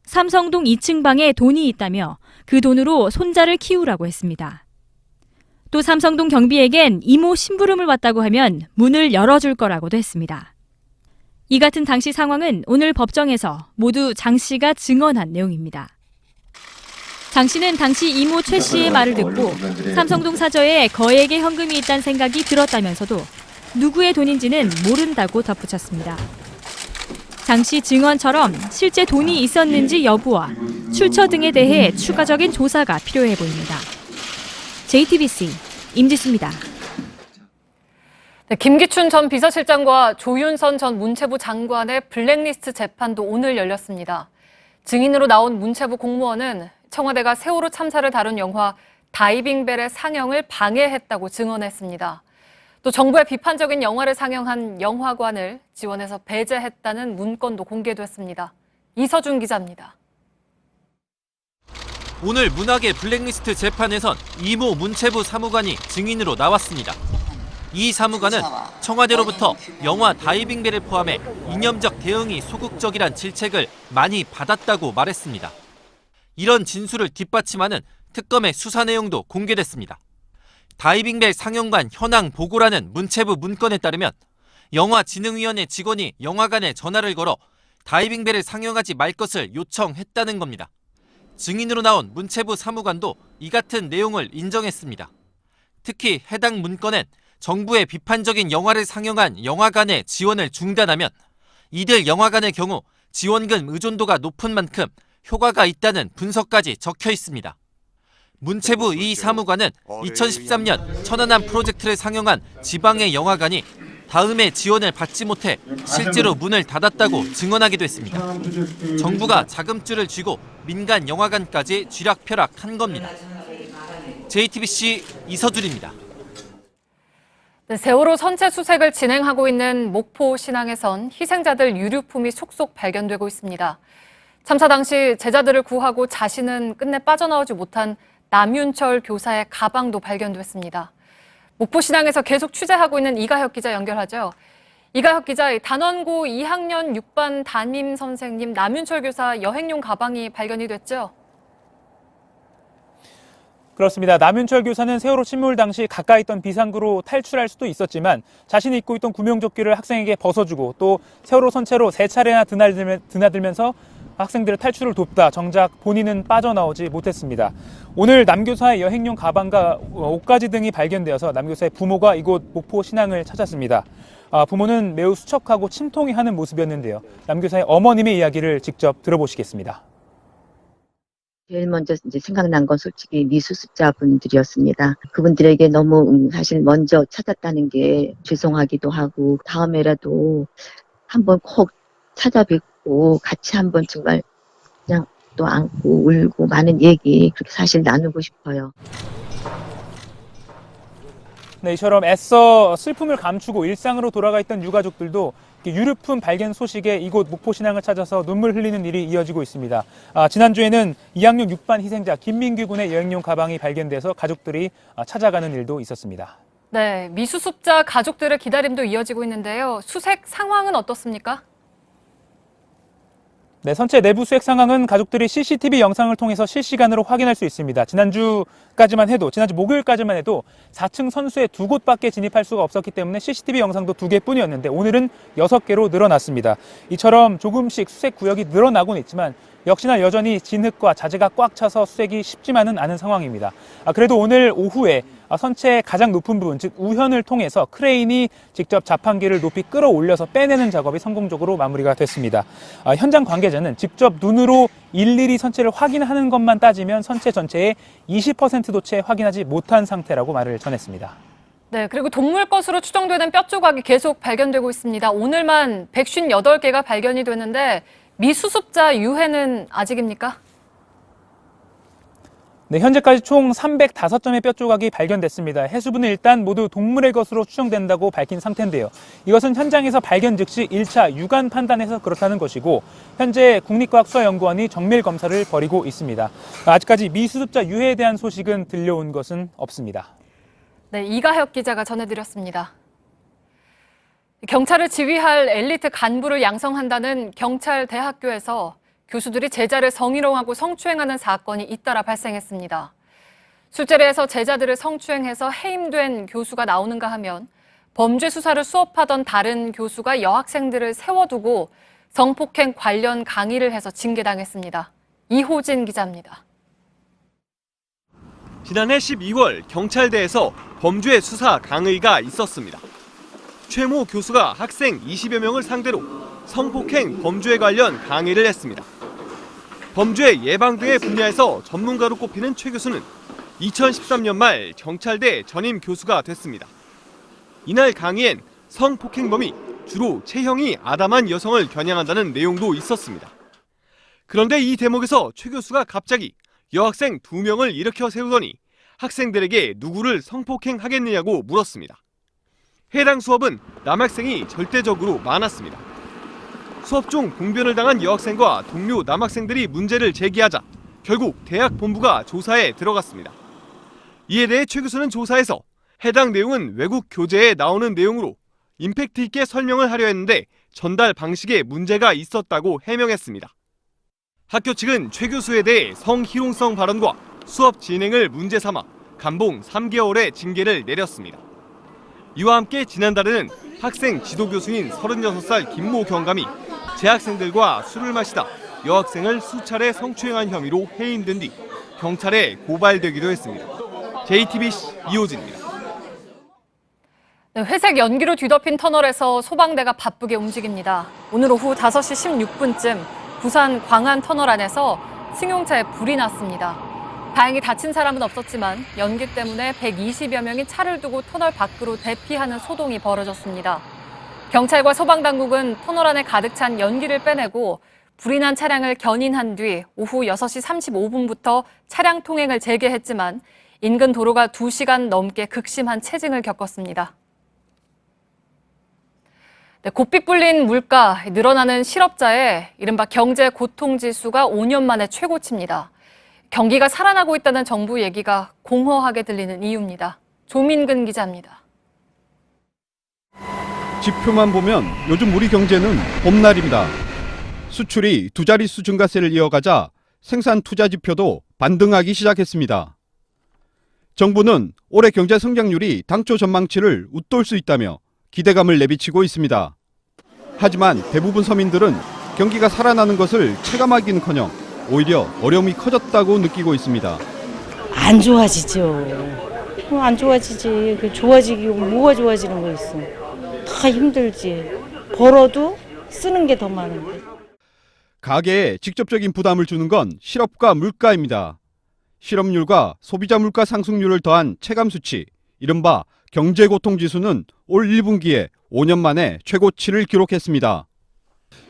삼성동 2층 방에 돈이 있다며 그 돈으로 손자를 키우라고 했습니다. 또 삼성동 경비에겐 이모 심부름을 왔다고 하면 문을 열어줄 거라고도 했습니다. 이 같은 당시 상황은 오늘 법정에서 모두 장 씨가 증언한 내용입니다. 장 씨는 당시 이모 최 씨의 말을 듣고 삼성동 사저에 거액의 현금이 있다는 생각이 들었다면서도 누구의 돈인지는 모른다고 덧붙였습니다. 장 씨 증언처럼 실제 돈이 있었는지 여부와 출처 등에 대해 추가적인 조사가 필요해 보입니다. JTBC 임지수입니다. 네, 김기춘 전 비서실장과 조윤선 전 문체부 장관의 블랙리스트 재판도 오늘 열렸습니다. 증인으로 나온 문체부 공무원은 청와대가 세월호 참사를 다룬 영화 다이빙벨의 상영을 방해했다고 증언했습니다. 또 정부의 비판적인 영화를 상영한 영화관을 지원해서 배제했다는 문건도 공개됐습니다. 이서준 기자입니다. 오늘 문학의 블랙리스트 재판에선 이모 문체부 사무관이 증인으로 나왔습니다. 이 사무관은 청와대로부터 영화 다이빙벨을 포함해 이념적 대응이 소극적이란 질책을 많이 받았다고 말했습니다. 이런 진술을 뒷받침하는 특검의 수사 내용도 공개됐습니다. 다이빙벨 상영관 현황 보고라는 문체부 문건에 따르면 영화진흥위원회 직원이 영화관에 전화를 걸어 다이빙벨을 상영하지 말 것을 요청했다는 겁니다. 증인으로 나온 문체부 사무관도 이 같은 내용을 인정했습니다. 특히 해당 문건엔 정부의 비판적인 영화를 상영한 영화관의 지원을 중단하면 이들 영화관의 경우 지원금 의존도가 높은 만큼 효과가 있다는 분석까지 적혀 있습니다. 문체부 이 사무관은 2013년 천안함 프로젝트를 상영한 지방의 영화관이 다음에 지원을 받지 못해 실제로 문을 닫았다고 증언하기도 했습니다. 정부가 자금줄을 쥐고 민간 영화관까지 쥐락펴락한 겁니다. JTBC 이서준입니다. 네, 세월호 선체 수색을 진행하고 있는 목포 신항에선 희생자들 유류품이 속속 발견되고 있습니다. 참사 당시 제자들을 구하고 자신은 끝내 빠져나오지 못한 남윤철 교사의 가방도 발견됐습니다. 목포신항에서 계속 취재하고 있는 이가혁 기자 연결하죠. 이가혁 기자, 단원고 2학년 6반 담임 선생님 남윤철 교사 여행용 가방이 발견이 됐죠? 그렇습니다. 남윤철 교사는 세월호 침몰 당시 가까이 있던 비상구로 탈출할 수도 있었지만 자신이 입고 있던 구명조끼를 학생에게 벗어주고 또 세월호 선체로 3차례나 드나들면서 학생들의 탈출을 돕다 정작 본인은 빠져나오지 못했습니다. 오늘 남 교사의 여행용 가방과 옷가지 등이 발견되어서 남 교사의 부모가 이곳 목포 신항을 찾았습니다. 부모는 매우 수척하고 침통해하는 모습이었는데요. 남 교사의 어머님의 이야기를 직접 들어보시겠습니다. 제일 먼저 이제 생각난 건 솔직히 미수습자분들이었습니다. 그분들에게 너무 사실 먼저 찾았다는 게 죄송하기도 하고 다음에라도 한번 꼭 찾아뵙고 같이 한번 정말 그냥 또 안고 울고 많은 얘기 그렇게 사실 나누고 싶어요. 네, 이처럼 애써 슬픔을 감추고 일상으로 돌아가 있던 유가족들도 유류품 발견 소식에 이곳 목포신항을 찾아서 눈물 흘리는 일이 이어지고 있습니다. 지난주에는 2학년 6반 희생자 김민규 군의 여행용 가방이 발견돼서 가족들이 찾아가는 일도 있었습니다. 네, 미수습자 가족들의 기다림도 이어지고 있는데요. 수색 상황은 어떻습니까? 네, 선체 내부 수색 상황은 가족들이 CCTV 영상을 통해서 실시간으로 확인할 수 있습니다. 지난주 목요일까지만 해도 4층 선수에 2곳밖에 진입할 수가 없었기 때문에 CCTV 영상도 2개뿐이었는데 오늘은 6개로 늘어났습니다. 이처럼 조금씩 수색 구역이 늘어나고는 있지만 역시나 여전히 진흙과 자재가 꽉 차서 수색이 쉽지만은 않은 상황입니다. 그래도 오늘 오후에 선체의 가장 높은 부분, 즉 우현을 통해서 크레인이 직접 자판기를 높이 끌어올려서 빼내는 작업이 성공적으로 마무리가 됐습니다. 현장 관계자는 직접 눈으로 일일이 선체를 확인하는 것만 따지면 선체 전체의 20%도 채 확인하지 못한 상태라고 말을 전했습니다. 네, 그리고 동물 것으로 추정되는 뼈 조각이 계속 발견되고 있습니다. 오늘만 158개가 발견이 됐는데 미수습자 유해는 아직입니까? 네, 현재까지 총 305점의 뼈 조각이 발견됐습니다. 해수부는 일단 모두 동물의 것으로 추정된다고 밝힌 상태인데요. 이것은 현장에서 발견 즉시 1차 유관 판단해서 그렇다는 것이고 현재 국립과학수사연구원이 정밀 검사를 벌이고 있습니다. 아직까지 미수습자 유해에 대한 소식은 들려온 것은 없습니다. 네, 이가혁 기자가 전해드렸습니다. 경찰을 지휘할 엘리트 간부를 양성한다는 경찰대학교에서 교수들이 제자를 성희롱하고 성추행하는 사건이 잇따라 발생했습니다. 술자리에서 제자들을 성추행해서 해임된 교수가 나오는가 하면 범죄 수사를 수업하던 다른 교수가 여학생들을 세워두고 성폭행 관련 강의를 해서 징계당했습니다. 이호진 기자입니다. 지난해 12월 경찰대에서 범죄 수사 강의가 있었습니다. 최모 교수가 학생 20여 명을 상대로 성폭행 범죄 관련 강의를 했습니다. 범죄 예방 등의 분야에서 전문가로 꼽히는 최 교수는 2013년 말 경찰대 전임 교수가 됐습니다. 이날 강의엔 성폭행범이 주로 체형이 아담한 여성을 겨냥한다는 내용도 있었습니다. 그런데 이 대목에서 최 교수가 갑자기 여학생 2명을 일으켜 세우더니 학생들에게 누구를 성폭행하겠느냐고 물었습니다. 해당 수업은 남학생이 절대적으로 많았습니다. 수업 중 봉변을 당한 여학생과 동료 남학생들이 문제를 제기하자 결국 대학 본부가 조사에 들어갔습니다. 이에 대해 최 교수는 조사에서 해당 내용은 외국 교재에 나오는 내용으로 임팩트 있게 설명을 하려 했는데 전달 방식에 문제가 있었다고 해명했습니다. 학교 측은 최 교수에 대해 성희롱성 발언과 수업 진행을 문제 삼아 감봉 3개월의 징계를 내렸습니다. 이와 함께 지난달에는 학생 지도교수인 36살 김모 경감이 재학생들과 술을 마시다 여학생을 수차례 성추행한 혐의로 해임된 뒤 경찰에 고발되기도 했습니다. JTBC 이호진입니다. 네, 회색 연기로 뒤덮인 터널에서 소방대가 바쁘게 움직입니다. 오늘 오후 5시 16분쯤 부산 광안 터널 안에서 승용차에 불이 났습니다. 다행히 다친 사람은 없었지만 연기 때문에 120여 명이 차를 두고 터널 밖으로 대피하는 소동이 벌어졌습니다. 경찰과 소방당국은 터널 안에 가득 찬 연기를 빼내고 불이 난 차량을 견인한 뒤 오후 6시 35분부터 차량 통행을 재개했지만 인근 도로가 2시간 넘게 극심한 체증을 겪었습니다. 네, 고삐 불린 물가, 늘어나는 실업자의 이른바 경제 고통 지수가 5년 만에 최고치입니다. 경기가 살아나고 있다는 정부 얘기가 공허하게 들리는 이유입니다. 조민근 기자입니다. 지표만 보면 요즘 우리 경제는 봄날입니다. 수출이 2자릿수 증가세를 이어가자 생산 투자 지표도 반등하기 시작했습니다. 정부는 올해 경제 성장률이 당초 전망치를 웃돌 수 있다며 기대감을 내비치고 있습니다. 하지만 대부분 서민들은 경기가 살아나는 것을 체감하기는커녕 오히려 어려움이 커졌다고 느끼고 있습니다. 안 좋아지죠. 안 좋아지지. 좋아지기고 뭐가 좋아지는 거 있어. 다 힘들지. 벌어도 쓰는 게 더 많은데. 가계에 직접적인 부담을 주는 건 실업과 물가입니다. 실업률과 소비자 물가 상승률을 더한 체감 수치, 이른바 경제고통지수는 올 1분기에 5년 만에 최고치를 기록했습니다.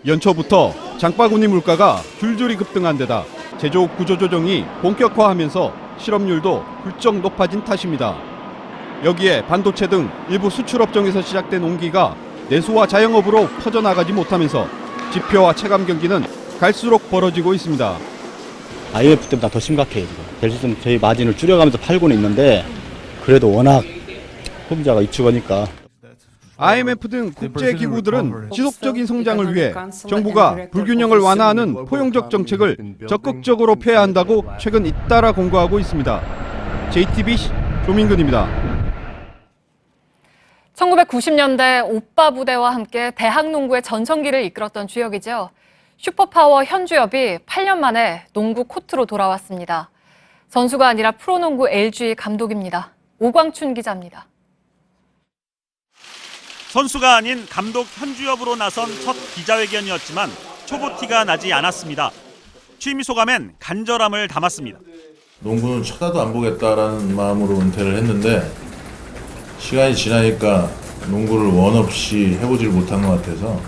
연초부터 장바구니 물가가 줄줄이 급등한 데다 제조업 구조조정이 본격화하면서 실업률도 훌쩍 높아진 탓입니다. 여기에 반도체 등 일부 수출업종에서 시작된 온기가 내수와 자영업으로 퍼져나가지 못하면서 지표와 체감 경기는 갈수록 벌어지고 있습니다. IMF 때보다 더 심각해요. 될 수 있으면 저희 마진을 줄여가면서 팔고는 있는데 그래도 워낙 소비자가 입축하니까. IMF 등 국제기구들은 지속적인 성장을 위해 정부가 불균형을 완화하는 포용적 정책을 적극적으로 펴야 한다고 최근 잇따라 공고하고 있습니다. JTBC 조민근입니다. 1990년대 오빠 부대와 함께 대학 농구의 전성기를 이끌었던 주역이죠. 슈퍼파워 현주엽이 8년 만에 농구 코트로 돌아왔습니다. 선수가 아니라 프로농구 LG 감독입니다. 오광춘 기자입니다. 선수가 아닌 감독 현주엽으로 나선 첫 기자회견이었지만 초보 티가 나지 않았습니다. 취임 소감엔 간절함을 담았습니다. 농구는 쳐다도 안 보겠다라는 마음으로 은퇴를 했는데 시간이 지나니까 농구를 원 없이 해보질 못한 것 같아서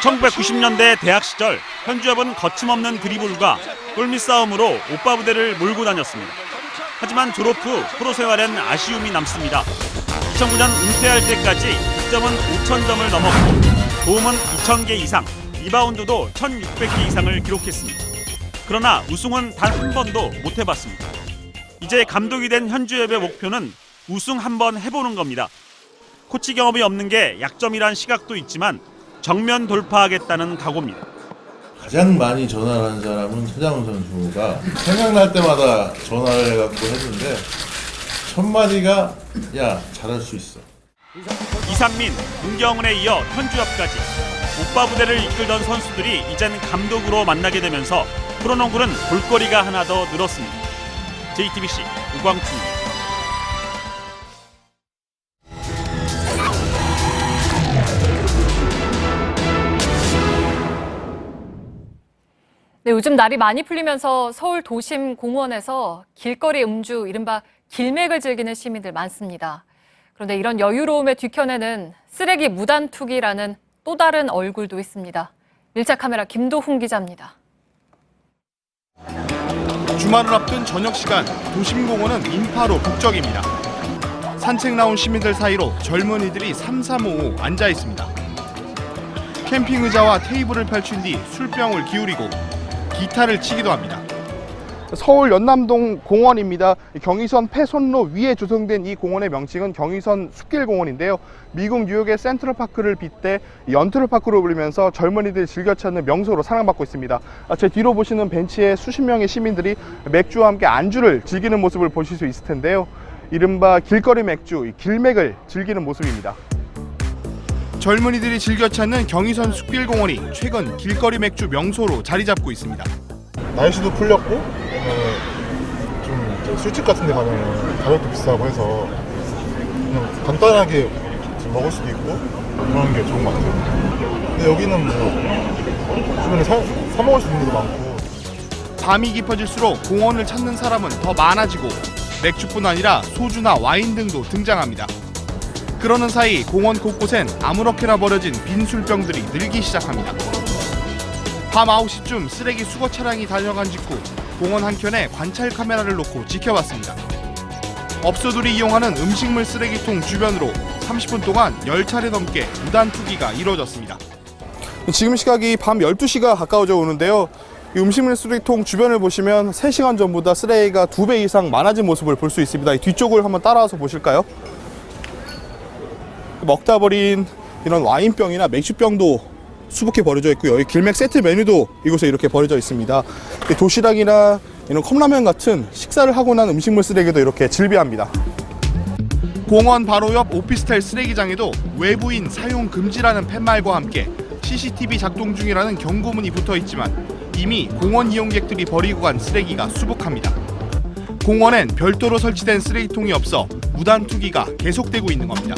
1990년대 대학 시절 현주엽은 거침없는 드리블과 골밑 싸움으로 오빠 부대를 몰고 다녔습니다. 하지만 졸업 후 프로 생활엔 아쉬움이 남습니다. 2009년 은퇴할 때까지 득점은 5,000점을 넘었고 도움은 2,000개 이상, 리바운드도 1,600개 이상을 기록했습니다. 그러나 우승은 단 한 번도 못 해봤습니다. 이제 감독이 된 현주엽의 목표는 우승 한번 해보는 겁니다. 코치 경험이 없는 게 약점이란 시각도 있지만 정면 돌파하겠다는 각오입니다. 가장 많이 전화를 한 사람은 서장훈 선수가 생각날 때마다 전화를 해갖고 했는데 첫 마디가 야 잘할 수 있어. 이상민, 문경은에 이어 현주엽까지 오빠 부대를 이끌던 선수들이 이젠 감독으로 만나게 되면서 프로농구는 볼거리가 하나 더 늘었습니다. JTBC 우광춘입니다. 네, 요즘 날이 많이 풀리면서 서울 도심 공원에서 길거리 음주, 이른바 길맥을 즐기는 시민들 많습니다. 그런데 이런 여유로움의 뒤편에는 쓰레기 무단 투기라는 또 다른 얼굴도 있습니다. 밀착 카메라 김도훈 기자입니다. 주말을 앞둔 저녁 시간 도심공원은 인파로 북적입니다. 산책 나온 시민들 사이로 젊은이들이 삼삼오오 앉아 있습니다. 캠핑 의자와 테이블을 펼친 뒤 술병을 기울이고 기타를 치기도 합니다. 서울 연남동 공원입니다. 경의선 폐선로 위에 조성된 이 공원의 명칭은 경의선 숲길공원인데요. 미국 뉴욕의 센트럴파크를 빗대 연트럴파크로 불리면서 젊은이들이 즐겨 찾는 명소로 사랑받고 있습니다. 제 뒤로 보시는 벤치에 수십 명의 시민들이 맥주와 함께 안주를 즐기는 모습을 보실 수 있을 텐데요. 이른바 길거리 맥주, 길맥을 즐기는 모습입니다. 젊은이들이 즐겨 찾는 경의선 숲길공원이 최근 길거리 맥주 명소로 자리 잡고 있습니다. 날씨도 풀렸고 좀 술집 같은 데 가면 가격도 비싸고 해서 그냥 간단하게 좀 먹을 수도 있고 그런 게 좋은 것 같아요. 근데 여기는 뭐 주변에 사 먹을 수 있는 데도 많고. 밤이 깊어질수록 공원을 찾는 사람은 더 많아지고 맥주뿐 아니라 소주나 와인 등도 등장합니다. 그러는 사이 공원 곳곳엔 아무렇게나 버려진 빈 술병들이 늘기 시작합니다. 밤 9시쯤 쓰레기 수거 차량이 달려간 직후 공원 한켠에 관찰 카메라를 놓고 지켜봤습니다. 업소들이 이용하는 음식물 쓰레기통 주변으로 30분 동안 10차례 넘게 무단 투기가 이루어졌습니다. 지금 시각이 밤 12시가 가까워져 오는데요. 이 음식물 쓰레기통 주변을 보시면 3시간 전보다 쓰레기가 2배 이상 많아진 모습을 볼 수 있습니다. 이 뒤쪽을 한번 따라와서 보실까요? 먹다 버린 이런 와인병이나 맥주병도 수북히 버려져 있고요. 여기 길맥 세트 메뉴도 이곳에 이렇게 버려져 있습니다. 도시락이나 이런 컵라면 같은 식사를 하고 난 음식물 쓰레기도 이렇게 질비합니다. 공원 바로 옆 오피스텔 쓰레기장에도 외부인 사용 금지라는 팻말과 함께 CCTV 작동 중이라는 경고문이 붙어 있지만 이미 공원 이용객들이 버리고 간 쓰레기가 수북합니다. 공원엔 별도로 설치된 쓰레기통이 없어 무단 투기가 계속되고 있는 겁니다.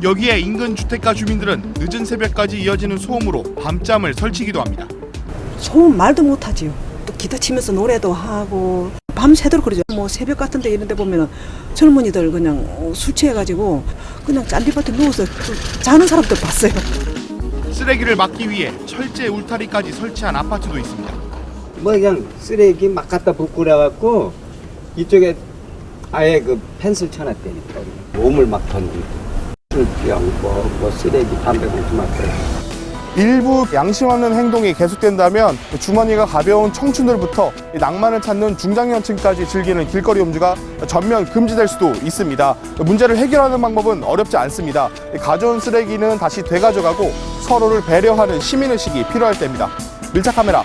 여기에 인근 주택가 주민들은 늦은 새벽까지 이어지는 소음으로 밤잠을 설치기도 합니다. 소음 말도 못하지요. 또 기타 치면서 노래도 하고 밤새도록 그러죠. 뭐 새벽 같은 데 이런 데 보면 젊은이들 그냥 술 취해가지고 그냥 짠디밭에 누워서 자는 사람들 봤어요. 쓰레기를 막기 위해 철제 울타리까지 설치한 아파트도 있습니다. 뭐 그냥 쓰레기 막 갖다 붓고 그래갖고 이쪽에 아예 그 펜스를 쳐놨다니까. 몸을 막 던지고. 술병, 뭐 쓰레기, 담배꽁초 맡아요. 일부 양심 없는 행동이 계속된다면 주머니가 가벼운 청춘들부터 낭만을 찾는 중장년층까지 즐기는 길거리 음주가 전면 금지될 수도 있습니다. 문제를 해결하는 방법은 어렵지 않습니다. 가져온 쓰레기는 다시 되가져가고 서로를 배려하는 시민의식이 필요할 때입니다. 밀착 카메라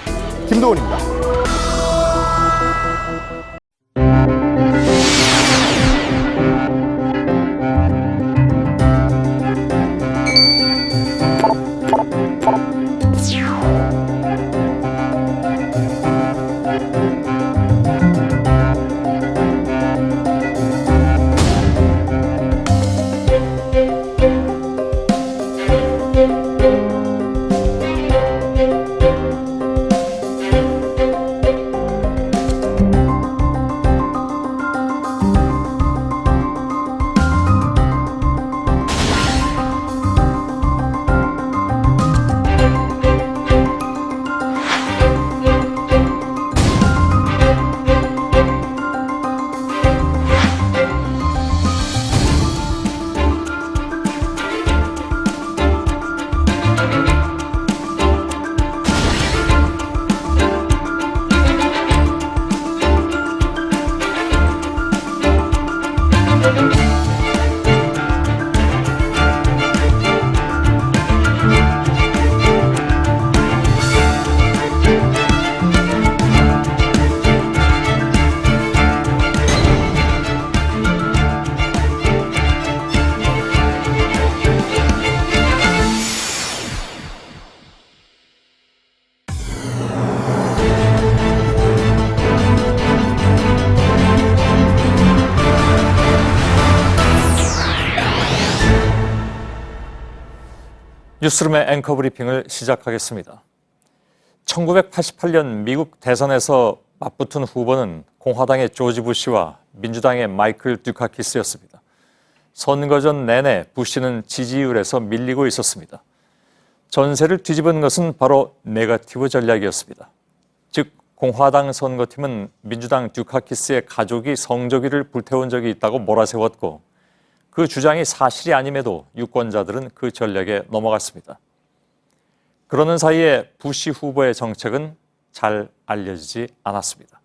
김도훈입니다. 뉴스룸의 앵커 브리핑을 시작하겠습니다. 1988년 미국 대선에서 맞붙은 후보는 공화당의 조지 부시와 민주당의 마이클 듀카키스였습니다. 선거전 내내 부시는 지지율에서 밀리고 있었습니다. 전세를 뒤집은 것은 바로 네거티브 전략이었습니다. 즉 공화당 선거팀은 민주당 듀카키스의 가족이 성조기를 불태운 적이 있다고 몰아세웠고 그 주장이 사실이 아님에도 유권자들은 그 전략에 넘어갔습니다. 그러는 사이에 부시 후보의 정책은 잘 알려지지 않았습니다.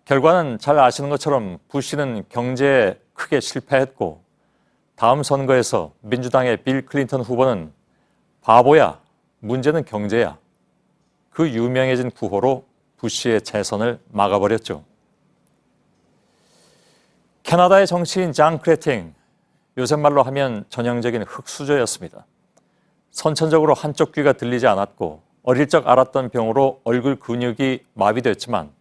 결과는 잘 아시는 것처럼 부시는 경제에 크게 실패했고 다음 선거에서 민주당의 빌 클린턴 후보는 바보야, 문제는 경제야. 그 유명해진 구호로 부시의 재선을 막아버렸죠. 캐나다의 정치인 장 크레팅, 요새 말로 하면 전형적인 흙수저였습니다. 선천적으로 한쪽 귀가 들리지 않았고 어릴 적 앓았던 병으로 얼굴 근육이 마비됐지만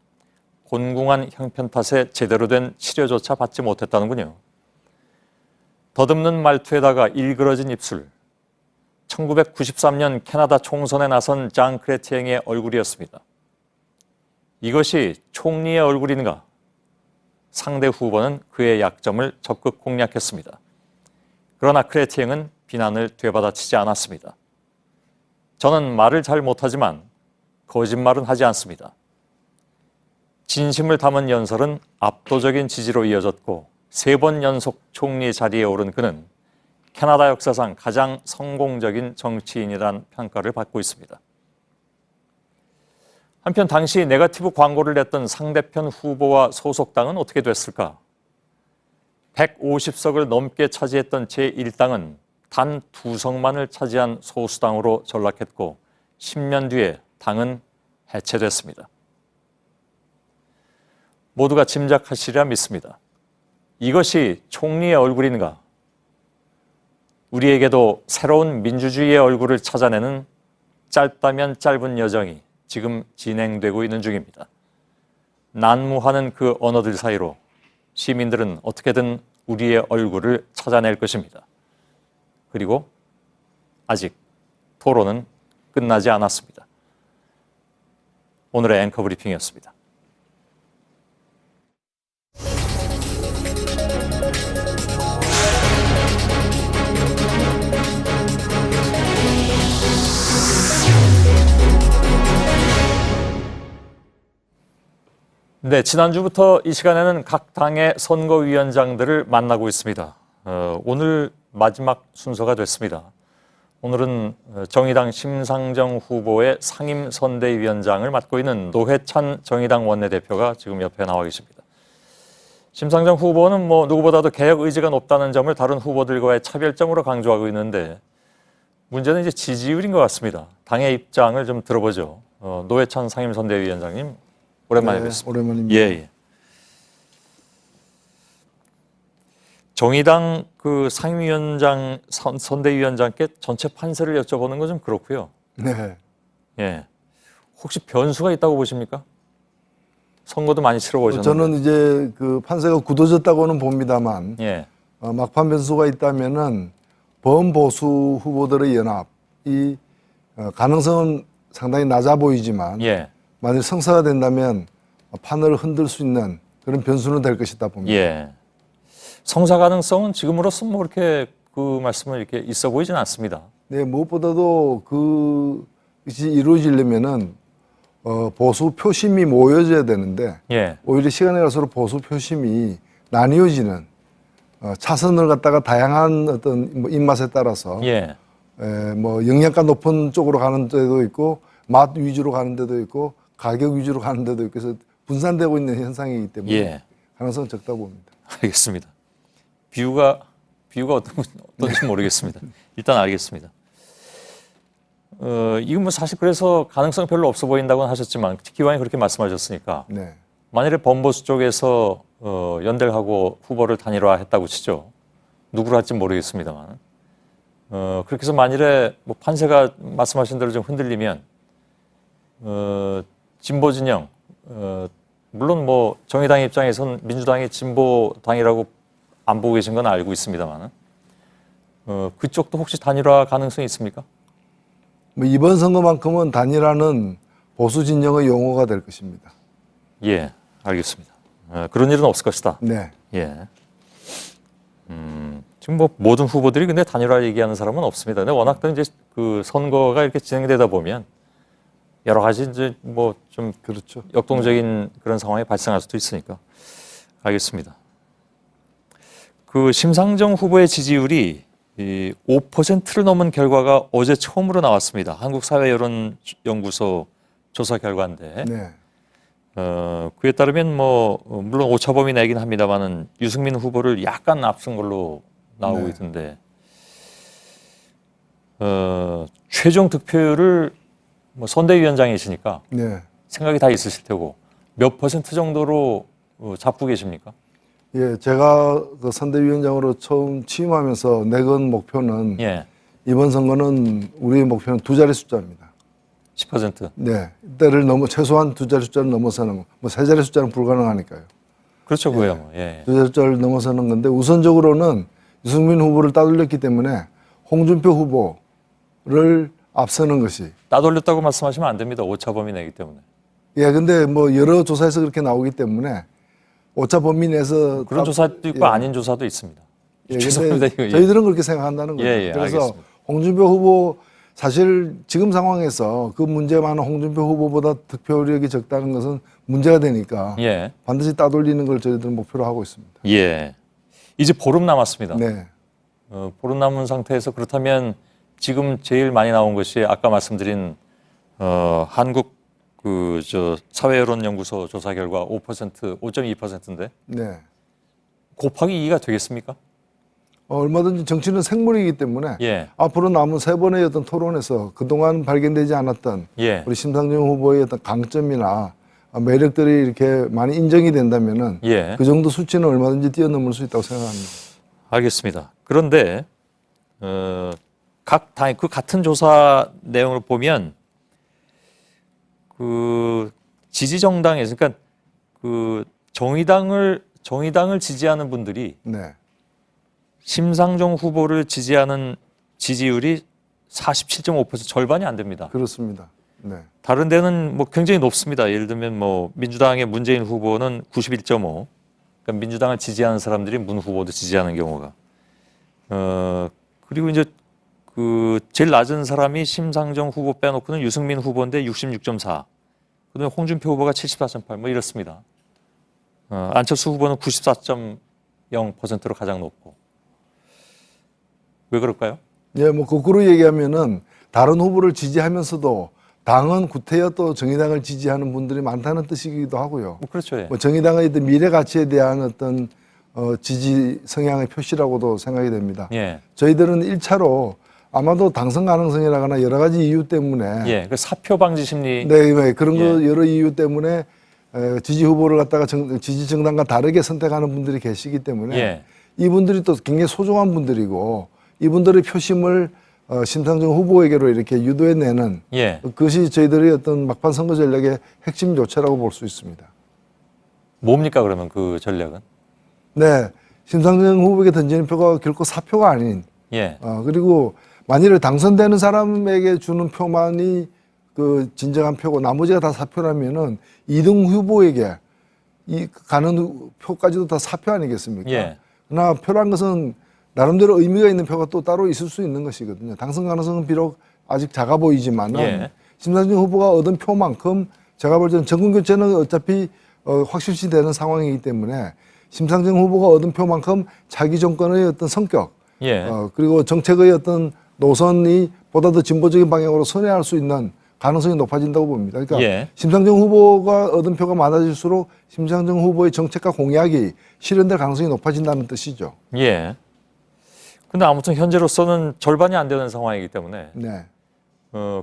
곤궁한 형편 탓에 제대로 된 치료조차 받지 못했다는군요. 더듬는 말투에다가 일그러진 입술, 1993년 캐나다 총선에 나선 장 크레팅의 얼굴이었습니다. 이것이 총리의 얼굴인가? 상대 후보는 그의 약점을 적극 공략했습니다. 그러나 크레팅은 비난을 되받아치지 않았습니다. 저는 말을 잘 못하지만 거짓말은 하지 않습니다. 진심을 담은 연설은 압도적인 지지로 이어졌고 3번 연속 총리 자리에 오른 그는 캐나다 역사상 가장 성공적인 정치인이란 평가를 받고 있습니다. 한편 당시 네거티브 광고를 냈던 상대편 후보와 소속당은 어떻게 됐을까? 150석을 넘게 차지했던 제1당은 단 2석만을 차지한 소수당으로 전락했고 10년 뒤에 당은 해체됐습니다. 모두가 짐작하시리라 믿습니다. 이것이 총리의 얼굴인가? 우리에게도 새로운 민주주의의 얼굴을 찾아내는 짧다면 짧은 여정이 지금 진행되고 있는 중입니다. 난무하는 그 언어들 사이로 시민들은 어떻게든 우리의 얼굴을 찾아낼 것입니다. 그리고 아직 토론은 끝나지 않았습니다. 오늘의 앵커 브리핑이었습니다. 네, 지난주부터 이 시간에는 각 당의 선거위원장들을 만나고 있습니다. 오늘 마지막 순서가 됐습니다. 오늘은 정의당 심상정 후보의 상임선대위원장을 맡고 있는 노회찬 정의당 원내대표가 지금 옆에 나와 계십니다. 심상정 후보는 뭐 누구보다도 개혁 의지가 높다는 점을 다른 후보들과의 차별점으로 강조하고 있는데 문제는 이제 지지율인 것 같습니다. 당의 입장을 좀 들어보죠. 노회찬 상임선대위원장님 오랜만에 뵙습니다. 오랜만입니다. 예. 정의당 그 상임위원장 선대위원장께 전체 판세를 여쭤보는 건 좀 그렇고요. 네. 예. 혹시 변수가 있다고 보십니까? 선거도 많이 치러보셨는데. 저는 이제 그 판세가 굳어졌다고는 봅니다만 예. 막판 변수가 있다면은 범보수 후보들의 연합이 가능성은 상당히 낮아 보이지만 예. 만약 성사가 된다면 판을 흔들 수 있는 그런 변수는 될 것이다 봅니다. 예. 성사 가능성은 지금으로서 뭐 그렇게 그 말씀을 이렇게 있어 보이진 않습니다. 네, 무엇보다도 그것이 이루어지려면은 보수 표심이 모여져야 되는데 예. 오히려 시간이 갈수록 보수 표심이 나뉘어지는 차선을 갖다가 다양한 어떤 뭐 입맛에 따라서 예. 뭐 영양가 높은 쪽으로 가는 데도 있고 맛 위주로 가는 데도 있고 가격 위주로 가는 데도 있고 그래서 분산되고 있는 현상이기 때문에 예. 가능성은 적다 봅니다. 알겠습니다. 비유가 어떤지 모르겠습니다. 일단 알겠습니다. 이건 뭐 사실 그래서 가능성 별로 없어 보인다고는 하셨지만 기왕에 그렇게 말씀하셨으니까 네. 만일에 범보수 쪽에서 연대를 하고 후보를 단일화했다고 치죠. 누구를 할지 모르겠습니다만 그렇게 해서 만일에 뭐 판세가 말씀하신 대로 좀 흔들리면 진보 진영 물론 뭐 정의당 입장에서는 민주당이 진보 당이라고 안 보고 계신 건 알고 있습니다만 그쪽도 혹시 단일화 가능성이 있습니까? 뭐 이번 선거만큼은 단일화는 보수 진영의 용어가 될 것입니다. 예, 알겠습니다. 그런 일은 없을 것이다. 네. 예. 지금 뭐 모든 후보들이 근데 단일화 얘기하는 사람은 없습니다. 근데 워낙 이제 그 선거가 이렇게 진행되다 보면 여러 가지 이제 뭐 좀 그렇죠. 역동적인 그런 상황이 발생할 수도 있으니까 알겠습니다. 그 심상정 후보의 지지율이 5%를 넘은 결과가 어제 처음으로 나왔습니다. 한국사회여론연구소 조사 결과인데 네. 그에 따르면 뭐 물론 오차범위 내긴 합니다만은 유승민 후보를 약간 앞선 걸로 나오고 네. 있던데 최종 득표율을 뭐 선대위원장이시니까 네. 생각이 다 있으실 테고 몇 퍼센트 정도로 잡고 계십니까? 예, 제가 그 선대위원장으로 처음 취임하면서 내건 목표는 예. 이번 선거는 우리의 목표는 두 자리 숫자입니다. 10%. 네, 이때를 최소한 두 자리 숫자를 넘어서는 뭐 세 자리 숫자는 불가능하니까요. 그렇죠, 그거야 뭐. 예. 두 자리 숫자를 넘어서는 건데 우선적으로는 유승민 후보를 따돌렸기 때문에 홍준표 후보를 앞서는 것이 따돌렸다고 말씀하시면 안 됩니다. 오차범위 내기 때문에. 예, 근데 뭐 여러 조사에서 그렇게 나오기 때문에 오차 범위 내에서 그런 조사도 있고 아닌 조사도 있습니다. 예, 죄송합니다. 근데 저희들은 그렇게 생각한다는 거죠. 예, 그래서 알겠습니다. 홍준표 후보 사실 지금 상황에서 그 문제 많은 홍준표 후보보다 득표력이 적다는 것은 문제가 되니까 예. 반드시 따돌리는 걸 저희들은 목표로 하고 있습니다. 예. 이제 보름 남았습니다. 네. 보름 남은 상태에서 그렇다면 지금 제일 많이 나온 것이 아까 말씀드린 한국 사회여론연구소 조사 결과 5.2%인데 네. 곱하기 2가 되겠습니까? 얼마든지 정치는 생물이기 때문에 예. 앞으로 남은 세 번의 어떤 토론에서 그동안 발견되지 않았던 예. 우리 심상정 후보의 어떤 강점이나 매력들이 이렇게 많이 인정이 된다면은 예. 그 정도 수치는 얼마든지 뛰어넘을 수 있다고 생각합니다. 알겠습니다. 그런데 각 당 그 같은 조사 내용을 보면 그 지지 정당에서 그러니까 그 정의당을 지지하는 분들이 네. 심상정 후보를 지지하는 지지율이 47.5% 절반이 안 됩니다. 그렇습니다. 네. 다른 데는 뭐 굉장히 높습니다. 예를 들면 뭐 민주당의 문재인 후보는 91.5. 그러니까 민주당을 지지하는 사람들이 문 후보도 지지하는 경우가. 그리고 이제 그 제일 낮은 사람이 심상정 후보 빼놓고는 유승민 후보인데 66.4. 그다음에 홍준표 후보가 74.8. 뭐 이렇습니다. 안철수 후보는 94.0%로 가장 높고. 왜 그럴까요? 예, 뭐 거꾸로 얘기하면은 다른 후보를 지지하면서도 당은 구태여 또 정의당을 지지하는 분들이 많다는 뜻이기도 하고요. 그렇죠. 예. 뭐 정의당의 어떤 미래 가치에 대한 어떤 지지 성향의 표시라고도 생각이 됩니다. 예. 저희들은 1차로 아마도 당선 가능성이라거나 여러 가지 이유 때문에 예, 그 사표 방지 심리. 네, 그런 거 여러 이유 때문에 지지 후보를 갖다가 지지 정당과 다르게 선택하는 분들이 계시기 때문에 예. 이분들이 또 굉장히 소중한 분들이고 이분들의 표심을 심상정 후보에게로 이렇게 유도해내는 예. 그것이 저희들의 어떤 막판 선거 전략의 핵심 요체라고 볼 수 있습니다. 뭡니까 그러면 그 전략은? 네, 심상정 후보에게 던지는 표가 결코 사표가 아닌 예. 그리고 만일에 당선되는 사람에게 주는 표만이 그 진정한 표고 나머지가 다 사표라면은 2등 후보에게 이 가는 표까지도 다 사표 아니겠습니까? 예. 그러나 표란 것은 나름대로 의미가 있는 표가 또 따로 있을 수 있는 것이거든요. 당선 가능성은 비록 아직 작아 보이지만은 예. 심상정 후보가 얻은 표만큼 제가 볼 때는 정권 교체는 어차피 확실시 되는 상황이기 때문에 심상정 후보가 얻은 표만큼 자기 정권의 어떤 성격 예. 그리고 정책의 어떤 노선이 보다 더 진보적인 방향으로 선회할 수 있는 가능성이 높아진다고 봅니다. 그러니까 예. 심상정 후보가 얻은 표가 많아질수록 심상정 후보의 정책과 공약이 실현될 가능성이 높아진다는 뜻이죠. 예. 근데 아무튼 현재로서는 절반이 안 되는 상황이기 때문에 네.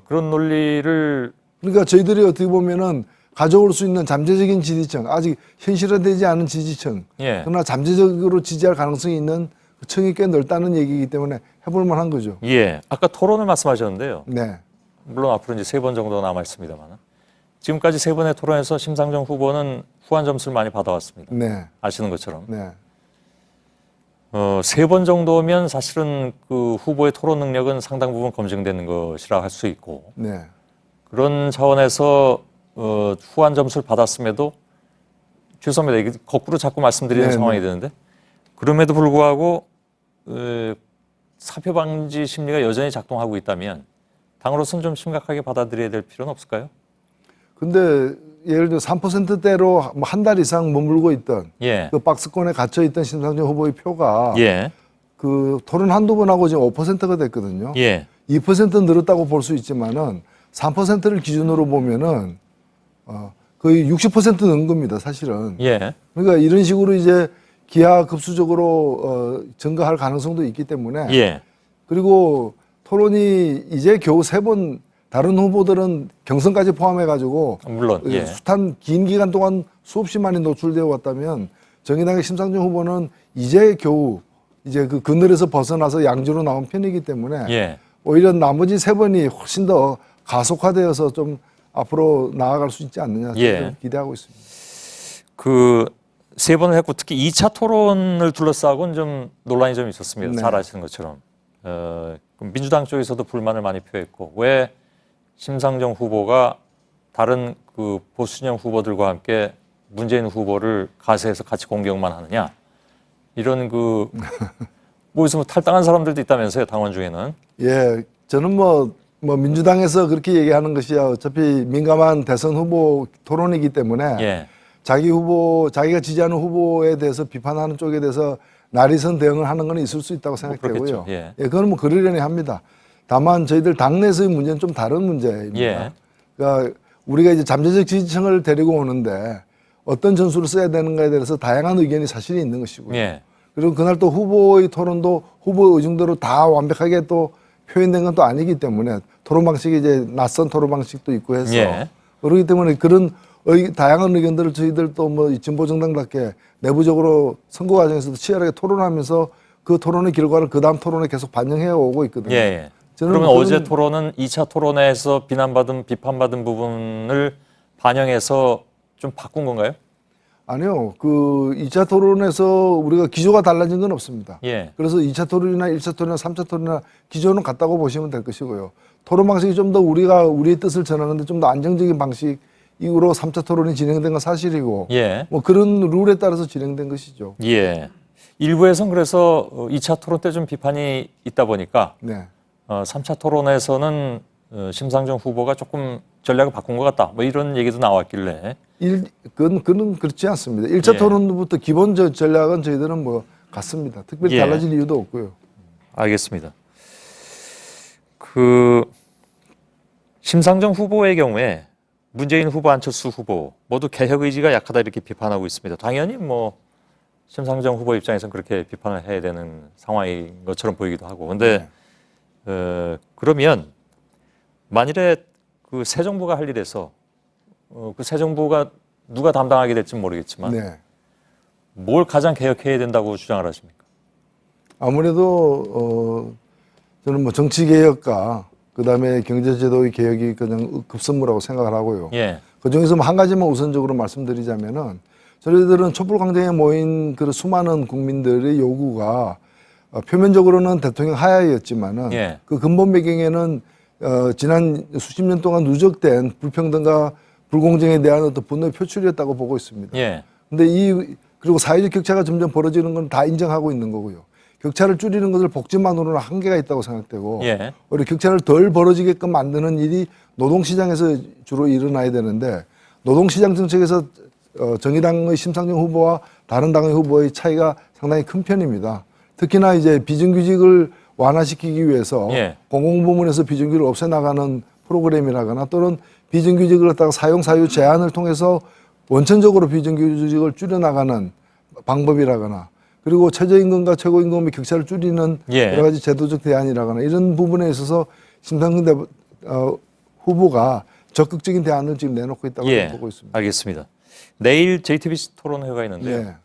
그런 논리를 그러니까 저희들이 어떻게 보면은 가져올 수 있는 잠재적인 지지층, 아직 현실화되지 않은 지지층, 예. 그러나 잠재적으로 지지할 가능성이 있는 층이 꽤 넓다는 얘기이기 때문에 해볼 만한 거죠. 예. 아까 토론을 말씀하셨는데요. 네. 물론 앞으로 이제 3번 정도 남아 있습니다만 지금까지 3번의 토론에서 심상정 후보는 후한 점수를 많이 받아왔습니다. 네. 아시는 것처럼. 네. 3번 정도면 사실은 그 후보의 토론 능력은 상당 부분 검증되는 것이라 할 수 있고 네. 그런 차원에서 후한 점수를 받았음에도 죄송합니다. 이게 거꾸로 자꾸 말씀드리는 네, 상황이 네. 되는데 그럼에도 불구하고 사표 방지 심리가 여전히 작동하고 있다면 당으로서는 좀 심각하게 받아들여야 될 필요는 없을까요? 근데 예를 들어 3%대로 한 달 이상 머물고 있던 예. 그 박스권에 갇혀 있던 심상정 후보의 표가 예. 그 토론 한두 번 하고 지금 5%가 됐거든요. 예. 2% 늘었다고 볼 수 있지만은 3%를 기준으로 보면은 거의 60% 는 겁니다, 사실은. 예. 그러니까 이런 식으로 이제 기하급수적으로 증가할 가능성도 있기 때문에 예. 그리고 토론이 이제 겨우 3번 다른 후보들은 경선까지 포함해가지고 물론 예. 숱한 긴 기간 동안 수없이 많이 노출되어 왔다면 정의당의 심상정 후보는 이제 겨우 이제 그 그늘에서 벗어나서 양주로 나온 편이기 때문에 예. 오히려 나머지 3번이 훨씬 더 가속화되어서 좀 앞으로 나아갈 수 있지 않느냐 예. 기대하고 있습니다. 그 3번을 했고 특히 2차 토론을 둘러싸고는 좀 논란이 좀 있었습니다. 네. 잘 아시는 것처럼. 민주당 쪽에서도 불만을 많이 표했고 왜 심상정 후보가 다른 그 보수진영 후보들과 함께 문재인 후보를 가세해서 같이 공격만 하느냐 이런 그 뭐 있으면 탈당한 사람들도 있다면서요, 당원 중에는. 예, 저는 뭐 민주당에서 그렇게 얘기하는 것이야 어차피 민감한 대선 후보 토론이기 때문에 예. 자기 후보, 자기가 지지하는 후보에 대해서 비판하는 쪽에 대해서 날이선 대응을 하는 건 있을 수 있다고 생각되고요. 그렇겠죠. 예. 그건 뭐 그러려니 합니다. 다만 저희들 당내에서의 문제는 좀 다른 문제입니다. 예. 그러니까 우리가 이제 잠재적 지지층을 데리고 오는데 어떤 전술을 써야 되는가에 대해서 다양한 의견이 사실이 있는 것이고요. 예. 그리고 그날 또 후보의 토론도 후보의 의중대로 다 완벽하게 또 표현된 건 또 아니기 때문에 토론 방식이 이제 낯선 토론 방식도 있고 해서 예. 그렇기 때문에 그런 다양한 의견들을 저희들 또 뭐 진보 정당답게 내부적으로 선거 과정에서도 치열하게 토론하면서 그 토론의 결과를 그 다음 토론에 계속 반영해 오고 있거든요. 예. 저는 그러면 그런- 어제 토론은 2차 토론에서 비판받은 부분을 반영해서 좀 바꾼 건가요? 아니요. 그 2차 토론에서 우리가 기조가 달라진 건 없습니다. 예. 그래서 2차 토론이나 1차 토론이나 3차 토론이나 기조는 같다고 보시면 될 것이고요. 토론 방식이 좀 더 우리의 뜻을 전하는데 좀 더 안정적인 방식으로 3차 토론이 진행된 건 사실이고 예. 뭐 그런 룰에 따라서 진행된 것이죠. 예. 일부에서는 그래서 2차 토론 때 좀 비판이 있다 보니까 네. 3차 토론에서는 심상정 후보가 조금 전략을 바꾼 것 같다. 뭐 이런 얘기도 나왔길래. 그건 그렇지 않습니다. 1차 예. 토론부터 기본 전략은 저희들은 뭐 같습니다. 특별히 예. 달라질 이유도 없고요. 알겠습니다. 그 심상정 후보의 경우에 문재인 후보, 안철수 후보 모두 개혁 의지가 약하다 이렇게 비판하고 있습니다. 당연히 뭐 심상정 후보 입장에서는 그렇게 비판을 해야 되는 상황인 것처럼 보이기도 하고. 근데 그러면 만일에 그 새 정부가 할 일에서 그 새 정부가 누가 담당하게 될지는 모르겠지만 네. 뭘 가장 개혁해야 된다고 주장을 하십니까? 아무래도 저는 뭐 정치 개혁과 그다음에 경제제도의 개혁이 그냥 급선무라고 생각을 하고요. 예. 그 중에서 뭐 한 가지만 우선적으로 말씀드리자면은 저희들은 촛불광장에 모인 그 수많은 국민들의 요구가 표면적으로는 대통령 하야였지만은 예. 그 근본 배경에는 지난 수십 년 동안 누적된 불평등과 불공정에 대한 어떤 분노의 표출이었다고 보고 있습니다. 예. 근데 그리고 사회적 격차가 점점 벌어지는 건 다 인정하고 있는 거고요. 격차를 줄이는 것을 복지만으로는 한계가 있다고 생각되고 예. 오히려 격차를 덜 벌어지게끔 만드는 일이 노동시장에서 주로 일어나야 되는데 노동시장 정책에서 정의당의 심상정 후보와 다른 당의 후보의 차이가 상당히 큰 편입니다. 특히나 이제 비정규직을 완화시키기 위해서 예. 공공부문에서 비정규직을 없애나가는 프로그램이라거나 또는 비정규직을 갖다가 사유 제한을 통해서 원천적으로 비정규직을 줄여나가는 방법이라거나 그리고 최저임금과 최고임금의 격차를 줄이는 예. 여러 가지 제도적 대안이라거나 이런 부분에 있어서 심상정 후보가 적극적인 대안을 지금 내놓고 있다고 보고 있습니다. 알겠습니다. 내일 JTBC 토론회가 있는데요. 예.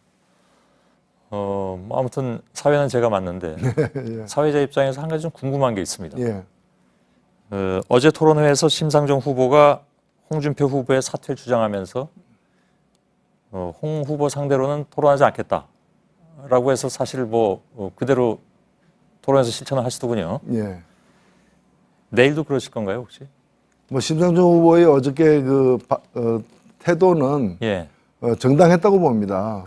뭐 아무튼 사회는 제가 맡는데 예. 사회자 입장에서 한 가지 좀 궁금한 게 있습니다. 예. 어제 토론회에서 심상정 후보가 홍준표 후보의 사퇴를 주장하면서 홍 후보 상대로는 토론하지 않겠다라고 해서 사실 뭐 그대로 토론에서 실천을 하시더군요. 예. 내일도 그러실 건가요 혹시? 뭐 심상정 후보의 어저께 태도는 예. 정당했다고 봅니다.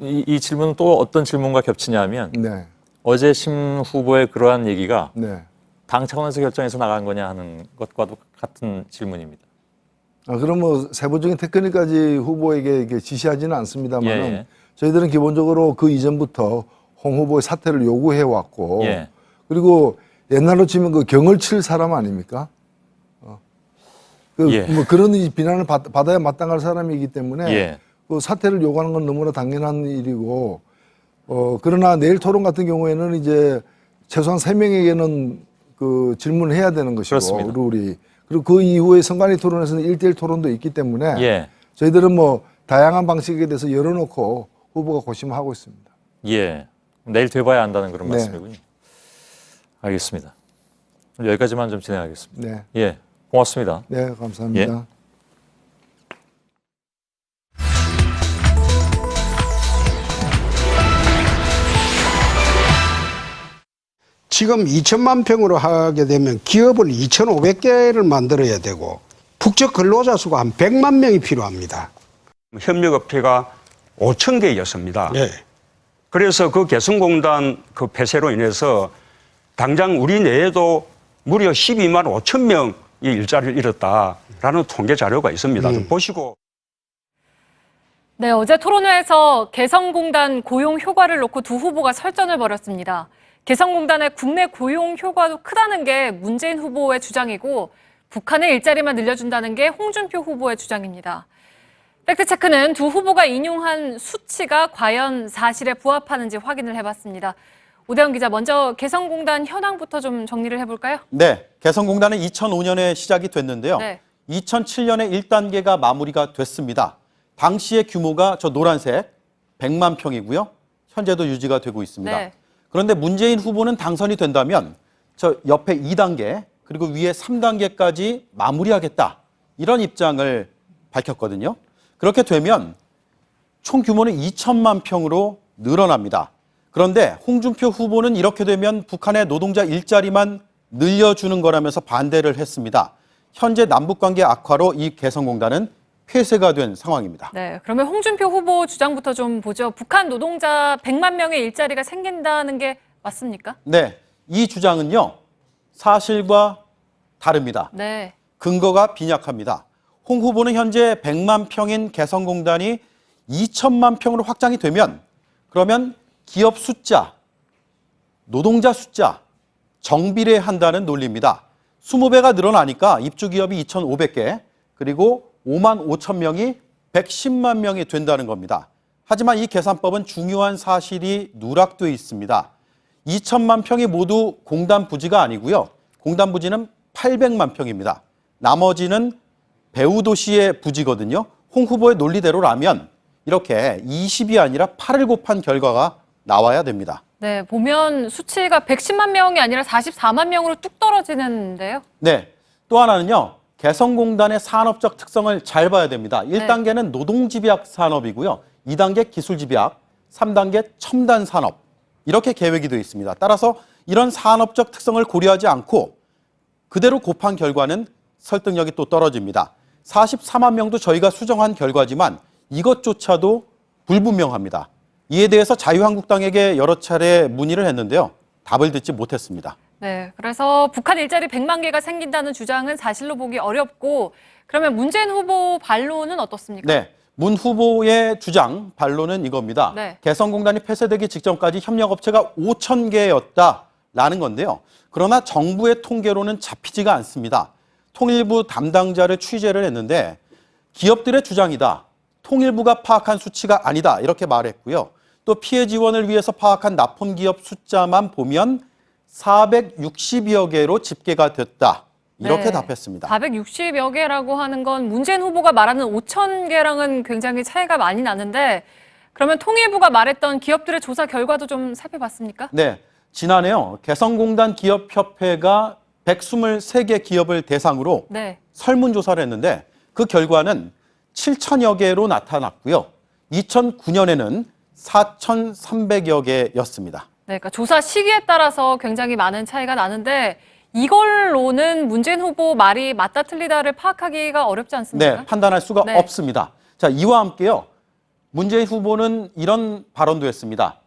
이 질문은 또 어떤 질문과 겹치냐면 네. 어제 심 후보의 그러한 얘기가 네. 당 차원에서 결정해서 나간 거냐 하는 것과도 같은 질문입니다. 그럼 뭐 세부적인 테크닉까지 후보에게 이렇게 지시하지는 않습니다만 예. 저희들은 기본적으로 그 이전부터 홍 후보의 사퇴를 요구해 왔고 예. 그리고 옛날로 치면 그 경을 칠 사람 아닙니까? 예. 뭐 그런 비난을 받아야 마땅할 사람이기 때문에 예. 그 사퇴를 요구하는 건 너무나 당연한 일이고 그러나 내일 토론 같은 경우에는 이제 최소한 3명에게는 그 질문을 해야 되는 것이고 그렇습니다. 룰이 그리고 그 이후에 선관위 토론에서는 1대1 토론도 있기 때문에 예. 저희들은 뭐 다양한 방식에 대해서 열어놓고 후보가 고심을 하고 있습니다. 예. 내일 돼봐야 안다는 그런 네. 말씀이군요. 알겠습니다. 여기까지만 좀 진행하겠습니다. 네. 예. 고맙습니다. 네, 감사합니다. 예. 지금 2천만 평으로 하게 되면 기업을 2,500개를 만들어야 되고 북적 근로자 수가 한 100만 명이 필요합니다. 협력업체가 5천 개였습니다. 네. 그래서 그 개성공단 그 폐쇄로 인해서 당장 우리 내에도 무려 12만 5천 명이 일자리를 잃었다라는 통계 자료가 있습니다. 좀 보시고. 네, 어제 토론회에서 개성공단 고용 효과를 놓고 두 후보가 설전을 벌였습니다. 개성공단의 국내 고용 효과도 크다는 게 문재인 후보의 주장이고 북한의 일자리만 늘려준다는 게 홍준표 후보의 주장입니다. 팩트체크는 두 후보가 인용한 수치가 과연 사실에 부합하는지 확인을 해봤습니다. 오대영 기자, 먼저 개성공단 현황부터 좀 정리를 해볼까요? 네, 개성공단은 2005년에 시작이 됐는데요. 네. 2007년에 1단계가 마무리가 됐습니다. 당시의 규모가 저 노란색 100만 평이고요. 현재도 유지가 되고 있습니다. 네. 그런데 문재인 후보는 당선이 된다면 저 옆에 2단계 그리고 위에 3단계까지 마무리하겠다. 이런 입장을 밝혔거든요. 그렇게 되면 총 규모는 2천만 평으로 늘어납니다. 그런데 홍준표 후보는 이렇게 되면 북한의 노동자 일자리만 늘려주는 거라면서 반대를 했습니다. 현재 남북관계 악화로 이 개성공단은 폐쇄가 된 상황입니다. 네, 그러면 홍준표 후보 주장부터 좀 보죠. 북한 노동자 100만 명의 일자리가 생긴다는 게 맞습니까? 네, 이 주장은요. 사실과 다릅니다. 네. 근거가 빈약합니다. 홍 후보는 현재 100만 평인 개성공단이 2천만 평으로 확장이 되면 그러면 기업 숫자, 노동자 숫자 정비례한다는 논리입니다. 20배가 늘어나니까 입주 기업이 2,500개, 그리고 5만 5천 명이 110만 명이 된다는 겁니다. 하지만 이 계산법은 중요한 사실이 누락되어 있습니다. 2천만 평이 모두 공단 부지가 아니고요. 공단 부지는 800만 평입니다. 나머지는 배후도시의 부지거든요. 홍 후보의 논리대로라면 이렇게 20이 아니라 8을 곱한 결과가 나와야 됩니다. 네, 보면 수치가 110만 명이 아니라 44만 명으로 뚝 떨어지는데요. 네, 또 하나는요. 개성공단의 산업적 특성을 잘 봐야 됩니다. 1단계는 노동집약 산업이고요. 2단계 기술집약, 3단계 첨단 산업. 이렇게 계획이 되어 있습니다. 따라서 이런 산업적 특성을 고려하지 않고 그대로 곱한 결과는 설득력이 또 떨어집니다. 44만 명도 저희가 수정한 결과지만 이것조차도 불분명합니다. 이에 대해서 자유한국당에게 여러 차례 문의를 했는데요. 답을 듣지 못했습니다. 네, 그래서 북한 일자리 100만 개가 생긴다는 주장은 사실로 보기 어렵고, 그러면 문재인 후보 반론은 어떻습니까? 네, 문 후보의 주장, 반론은 이겁니다. 네. 개성공단이 폐쇄되기 직전까지 협력업체가 5,000개였다라는 건데요. 그러나 정부의 통계로는 잡히지가 않습니다. 통일부 담당자를 취재를 했는데 기업들의 주장이다. 통일부가 파악한 수치가 아니다. 이렇게 말했고요. 또 피해 지원을 위해서 파악한 납품기업 숫자만 보면 460여 개로 집계가 됐다. 이렇게 네, 답했습니다. 460여 개라고 하는 건 문재인 후보가 말하는 5천 개랑은 굉장히 차이가 많이 나는데, 그러면 통일부가 말했던 기업들의 조사 결과도 좀 살펴봤습니까? 네, 지난해요. 개성공단 기업협회가 123개 기업을 대상으로 네. 설문조사를 했는데 그 결과는 7천여 개로 나타났고요. 2009년에는 4,300여 개였습니다. 네, 그러니까 조사 시기에 따라서 굉장히 많은 차이가 나는데, 이걸로는 문재인 후보 말이 맞다 틀리다를 파악하기가 어렵지 않습니까? 네, 판단할 수가 네. 없습니다. 자, 이와 함께요. 문재인 후보는 이런 발언도 했습니다.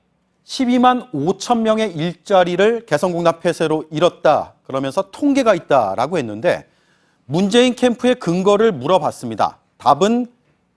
12만 5천 명의 일자리를 개성공단 폐쇄로 잃었다. 그러면서 통계가 있다라고 했는데 문재인 캠프의 근거를 물어봤습니다. 답은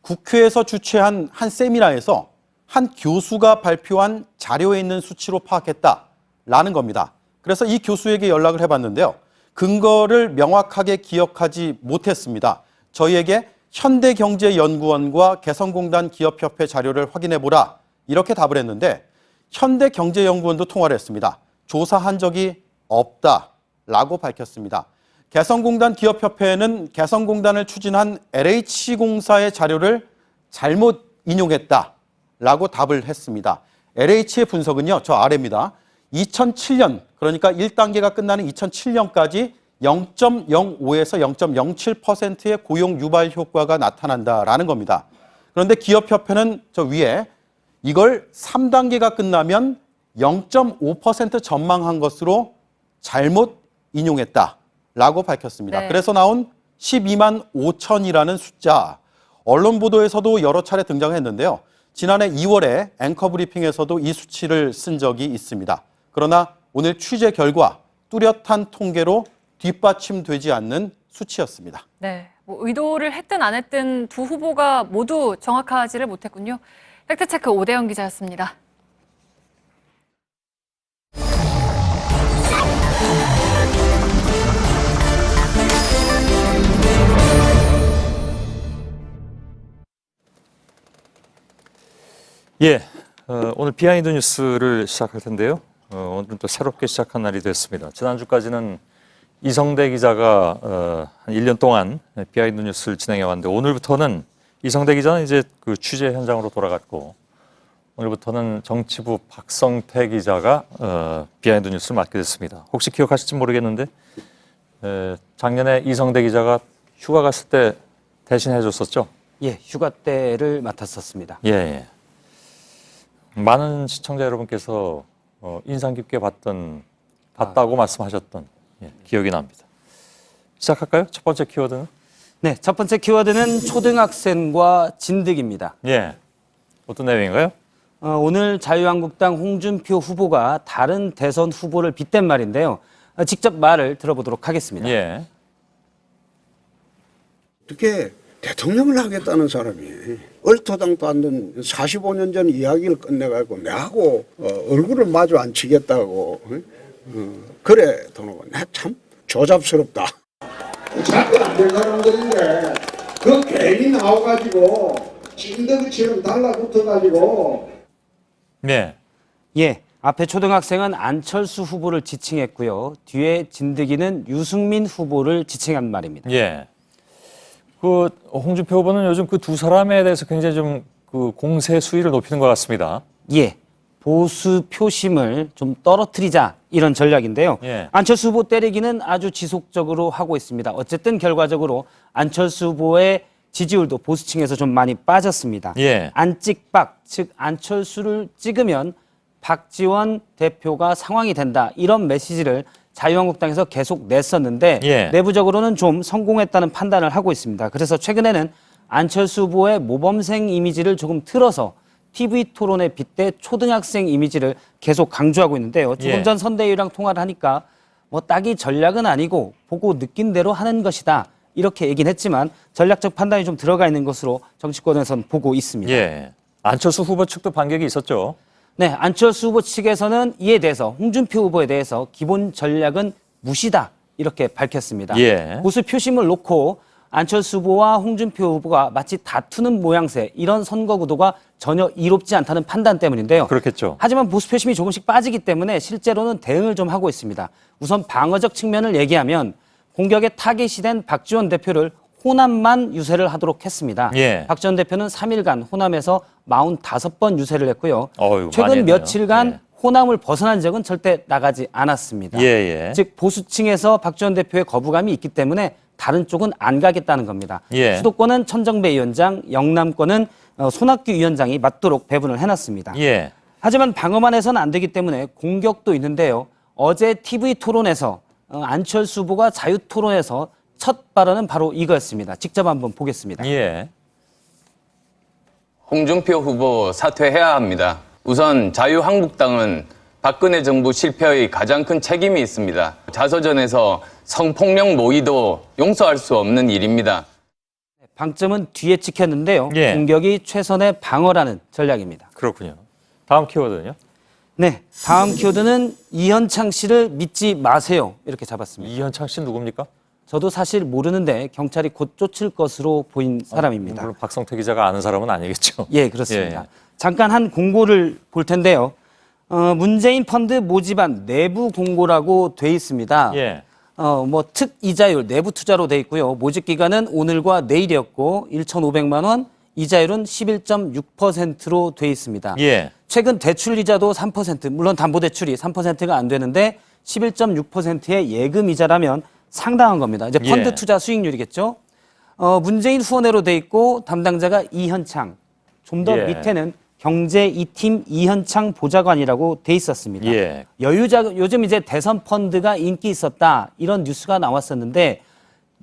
국회에서 주최한 한 세미나에서 한 교수가 발표한 자료에 있는 수치로 파악했다라는 겁니다. 그래서 이 교수에게 연락을 해봤는데요. 근거를 명확하게 기억하지 못했습니다. 저희에게 현대경제연구원과 개성공단 기업협회 자료를 확인해보라. 이렇게 답을 했는데 현대경제연구원도 통화를 했습니다. 조사한 적이 없다라고 밝혔습니다. 개성공단 기업협회는 개성공단을 추진한 LH공사의 자료를 잘못 인용했다라고 답을 했습니다. LH의 분석은요. 저 아래입니다. 2007년, 그러니까 1단계가 끝나는 2007년까지 0.05에서 0.07%의 고용 유발 효과가 나타난다라는 겁니다. 그런데 기업협회는 저 위에 이걸 3단계가 끝나면 0.5% 전망한 것으로 잘못 인용했다라고 밝혔습니다. 네. 그래서 나온 12만 5천이라는 숫자, 언론 보도에서도 여러 차례 등장했는데요. 지난해 2월에 앵커 브리핑에서도 이 수치를 쓴 적이 있습니다. 그러나 오늘 취재 결과 뚜렷한 통계로 뒷받침되지 않는 수치였습니다. 네, 뭐 의도를 했든 안 했든 두 후보가 모두 정확하지를 못했군요. 팩트체크 오대영 기자였습니다. 예, 오늘 비하인드 뉴스를 시작할 텐데요. 오늘은 또 새롭게 시작한 날이 됐습니다. 지난주까지는 이성대 기자가 한 1년 동안 비하인드 뉴스를 진행해 왔는데 오늘부터는 이성대 기자는 이제 그 취재 현장으로 돌아갔고 오늘부터는 정치부 박성태 기자가 비하인드 뉴스를 맡게 됐습니다. 혹시 기억하실지 모르겠는데 작년에 이성대 기자가 휴가 갔을 때 대신해 줬었죠? 예, 휴가 때를 맡았었습니다. 예. 많은 시청자 여러분께서 인상 깊게 봤다고 말씀하셨던 기억이 납니다. 시작할까요? 첫 번째 키워드는? 네, 첫 번째 키워드는 초등학생과 진드기입니다. 예. 어떤 내용인가요? 오늘 자유한국당 홍준표 후보가 다른 대선 후보를 빗댄 말인데요. 직접 말을 들어보도록 하겠습니다. 예. 어떻게 대통령을 하겠다는 사람이 얼토당도 않는 45년 전 이야기를 끝내가지고 내하고 얼굴을 마주 안 치겠다고 그래 도노가 참 조잡스럽다. 자꾸 안 될 사람들인데 그 괜히 나와가지고 찐덕이처럼 달라붙어가지고. 네. 예, 앞에 초등학생은 안철수 후보를 지칭했고요. 뒤에 진드기는 유승민 후보를 지칭한 말입니다. 예. 그 홍준표 후보는 요즘 그 두 사람에 대해서 굉장히 좀 그 공세 수위를 높이는 것 같습니다. 예, 보수 표심을 좀 떨어뜨리자 이런 전략인데요. 예. 안철수 후보 때리기는 아주 지속적으로 하고 있습니다. 어쨌든 결과적으로 안철수 후보의 지지율도 보수층에서 좀 많이 빠졌습니다. 예. 안찍박, 즉 안철수를 찍으면 박지원 대표가 상황이 된다. 이런 메시지를 자유한국당에서 계속 냈었는데 예. 내부적으로는 좀 성공했다는 판단을 하고 있습니다. 그래서 최근에는 안철수 후보의 모범생 이미지를 조금 틀어서 TV 토론에 빗대 초등학생 이미지를 계속 강조하고 있는데요. 조금 예. 전 선대위랑 통화를 하니까 뭐 딱히 전략은 아니고 보고 느낀 대로 하는 것이다. 이렇게 얘기는 했지만 전략적 판단이 좀 들어가 있는 것으로 정치권에서는 보고 있습니다. 예. 안철수 후보 측도 반격이 있었죠. 네, 안철수 후보 측에서는 이에 대해서 홍준표 후보에 대해서 기본 전략은 무시다. 이렇게 밝혔습니다. 예. 보수 표심을 놓고 안철수 후보와 홍준표 후보가 마치 다투는 모양새 이런 선거 구도가 전혀 이롭지 않다는 판단 때문인데요. 그렇겠죠. 하지만 보수 표심이 조금씩 빠지기 때문에 실제로는 대응을 좀 하고 있습니다. 우선 방어적 측면을 얘기하면 공격에 타깃이 된 박지원 대표를 호남만 유세를 하도록 했습니다. 예. 박지원 대표는 3일간 호남에서 45번 유세를 했고요. 어휴, 많이 최근 했네요. 며칠간 예. 호남을 벗어난 적은 절대 나가지 않았습니다. 예. 즉 보수층에서 박지원 대표의 거부감이 있기 때문에 다른 쪽은 안 가겠다는 겁니다. 예. 수도권은 천정배 위원장, 영남권은 손학규 위원장이 맞도록 배분을 해놨습니다. 예. 하지만 방어만 해서는 안 되기 때문에 공격도 있는데요. 어제 TV 토론에서 안철수 후보가 자유 토론에서 첫 발언은 바로 이거였습니다. 직접 한번 보겠습니다. 예. 홍준표 후보 사퇴해야 합니다. 우선 자유한국당은 박근혜 정부 실패의 가장 큰 책임이 있습니다. 자서전에서 성폭력 모의도 용서할 수 없는 일입니다. 방점은 뒤에 찍혔는데요. 예. 공격이 최선의 방어라는 전략입니다. 그렇군요. 다음 키워드는요? 네, 다음 키워드는 이현창 씨를 믿지 마세요. 이렇게 잡았습니다. 이현창 씨는 누굽니까? 저도 사실 모르는데 경찰이 곧 쫓을 것으로 보인 사람입니다. 물론 박성태 기자가 아는 사람은 아니겠죠. 예, 그렇습니다. 예. 잠깐 한 공고를 볼 텐데요. 문재인 펀드 모집안 내부 공고라고 돼 있습니다. 예. 뭐 특이자율 내부 투자로 돼 있고요. 모집 기간은 오늘과 내일이었고 1,500만 원, 이자율은 11.6%로 돼 있습니다. 예. 최근 대출 이자도 3%, 물론 담보 대출이 3%가 안 되는데 11.6%의 예금 이자라면 상당한 겁니다. 이제 펀드 예. 투자 수익률이겠죠. 문재인 후원회로 돼 있고 담당자가 이현창, 좀 더 예. 밑에는 경제 2팀 이현창 보좌관이라고 돼 있었습니다. 예. 여유자금, 요즘 이제 대선 펀드가 인기 있었다 이런 뉴스가 나왔었는데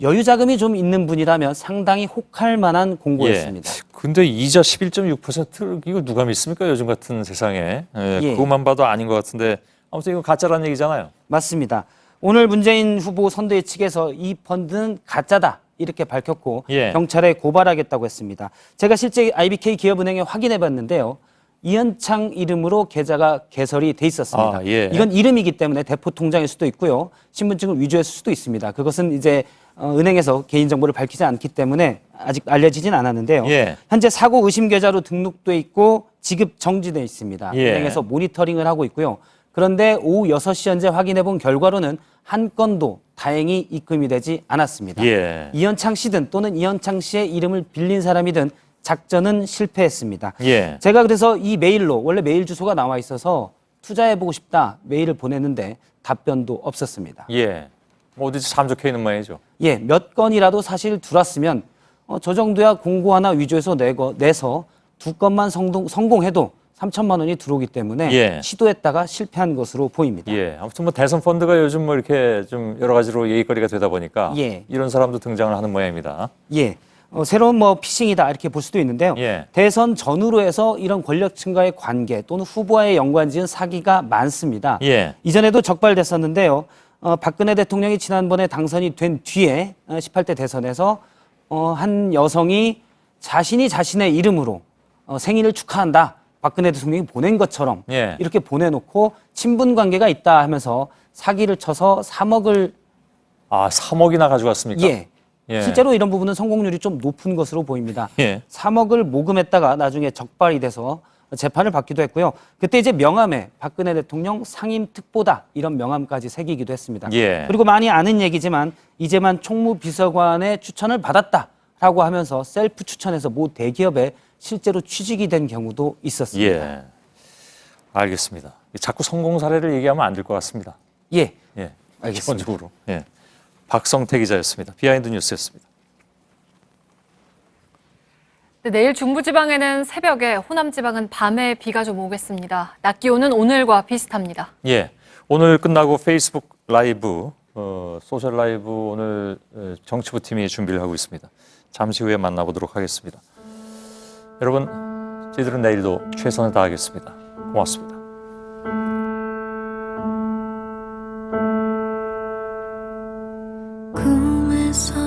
여유자금이 좀 있는 분이라면 상당히 혹할 만한 공고였습니다. 예. 근데 이자 11.6% 이거 누가 믿습니까? 요즘 같은 세상에. 예. 예. 그것만 봐도 아닌 것 같은데 아무튼 이거 가짜라는 얘기잖아요. 맞습니다. 오늘 문재인 후보 선대위 측에서 이 펀드는 가짜다 이렇게 밝혔고 예. 경찰에 고발하겠다고 했습니다. 제가 실제 IBK 기업은행에 확인해 봤는데요. 이현창 이름으로 계좌가 개설이 돼 있었습니다. 아, 예. 이건 이름이기 때문에 대포 통장일 수도 있고요. 신분증을 위조했을 수도 있습니다. 그것은 이제 은행에서 개인정보를 밝히지 않기 때문에 아직 알려지진 않았는데요. 예. 현재 사고 의심 계좌로 등록돼 있고 지급 정지돼 있습니다. 예. 은행에서 모니터링을 하고 있고요. 그런데 오후 6시 현재 확인해 본 결과로는 한 건도 다행히 입금이 되지 않았습니다. 예. 이현창 씨든 또는 이현창 씨의 이름을 빌린 사람이든 작전은 실패했습니다. 예. 제가 그래서 이 메일로 원래 메일 주소가 나와 있어서 투자해보고 싶다 메일을 보냈는데 답변도 없었습니다. 예. 뭐 어디서 잠적해 있는 모양이죠. 예, 몇 건이라도 사실 들어왔으면 저 정도야 공고 하나 위조해서 내서 두 건만 성공해도 3천만 원이 들어오기 때문에 예. 시도했다가 실패한 것으로 보입니다. 예. 아무튼 뭐 대선 펀드가 요즘 뭐 이렇게 좀 여러 가지로 얘기거리가 되다 보니까 예. 이런 사람도 등장을 하는 모양입니다. 예. 새로운 뭐 피싱이다 이렇게 볼 수도 있는데요. 예. 대선 전후로 해서 이런 권력층과의 관계 또는 후보와의 연관지은 사기가 많습니다. 예. 이전에도 적발됐었는데요. 박근혜 대통령이 지난번에 당선이 된 뒤에 18대 대선에서 한 여성이 자신이 자신의 이름으로 생일을 축하한다. 박근혜 대통령이 보낸 것처럼 예. 이렇게 보내놓고 친분 관계가 있다 하면서 사기를 쳐서 3억을 3억이나 가져갔습니까? 예. 예. 실제로 이런 부분은 성공률이 좀 높은 것으로 보입니다. 예. 3억을 모금했다가 나중에 적발이 돼서 재판을 받기도 했고요. 그때 이제 명함에 박근혜 대통령 상임 특보다 이런 명함까지 새기기도 했습니다. 예. 그리고 많이 아는 얘기지만 이재만 총무비서관의 추천을 받았다라고 하면서 셀프 추천해서 모 대기업에 실제로 취직이 된 경우도 있었습니다. 예. 알겠습니다. 자꾸 성공 사례를 얘기하면 안 될 것 같습니다. 예. 예. 알겠습니다. 기본적으로. 예. 박성태 기자였습니다. 비하인드 뉴스였습니다. 네, 내일 중부지방에는 새벽에, 호남지방은 밤에 비가 좀 오겠습니다. 낮 기온은 오늘과 비슷합니다. 예. 오늘 끝나고 페이스북 라이브, 소셜 라이브 오늘 정치부 팀이 준비를 하고 있습니다. 잠시 후에 만나보도록 하겠습니다. 여러분, 저희들은 내일도 최선을 다하겠습니다. 고맙습니다. 꿈에서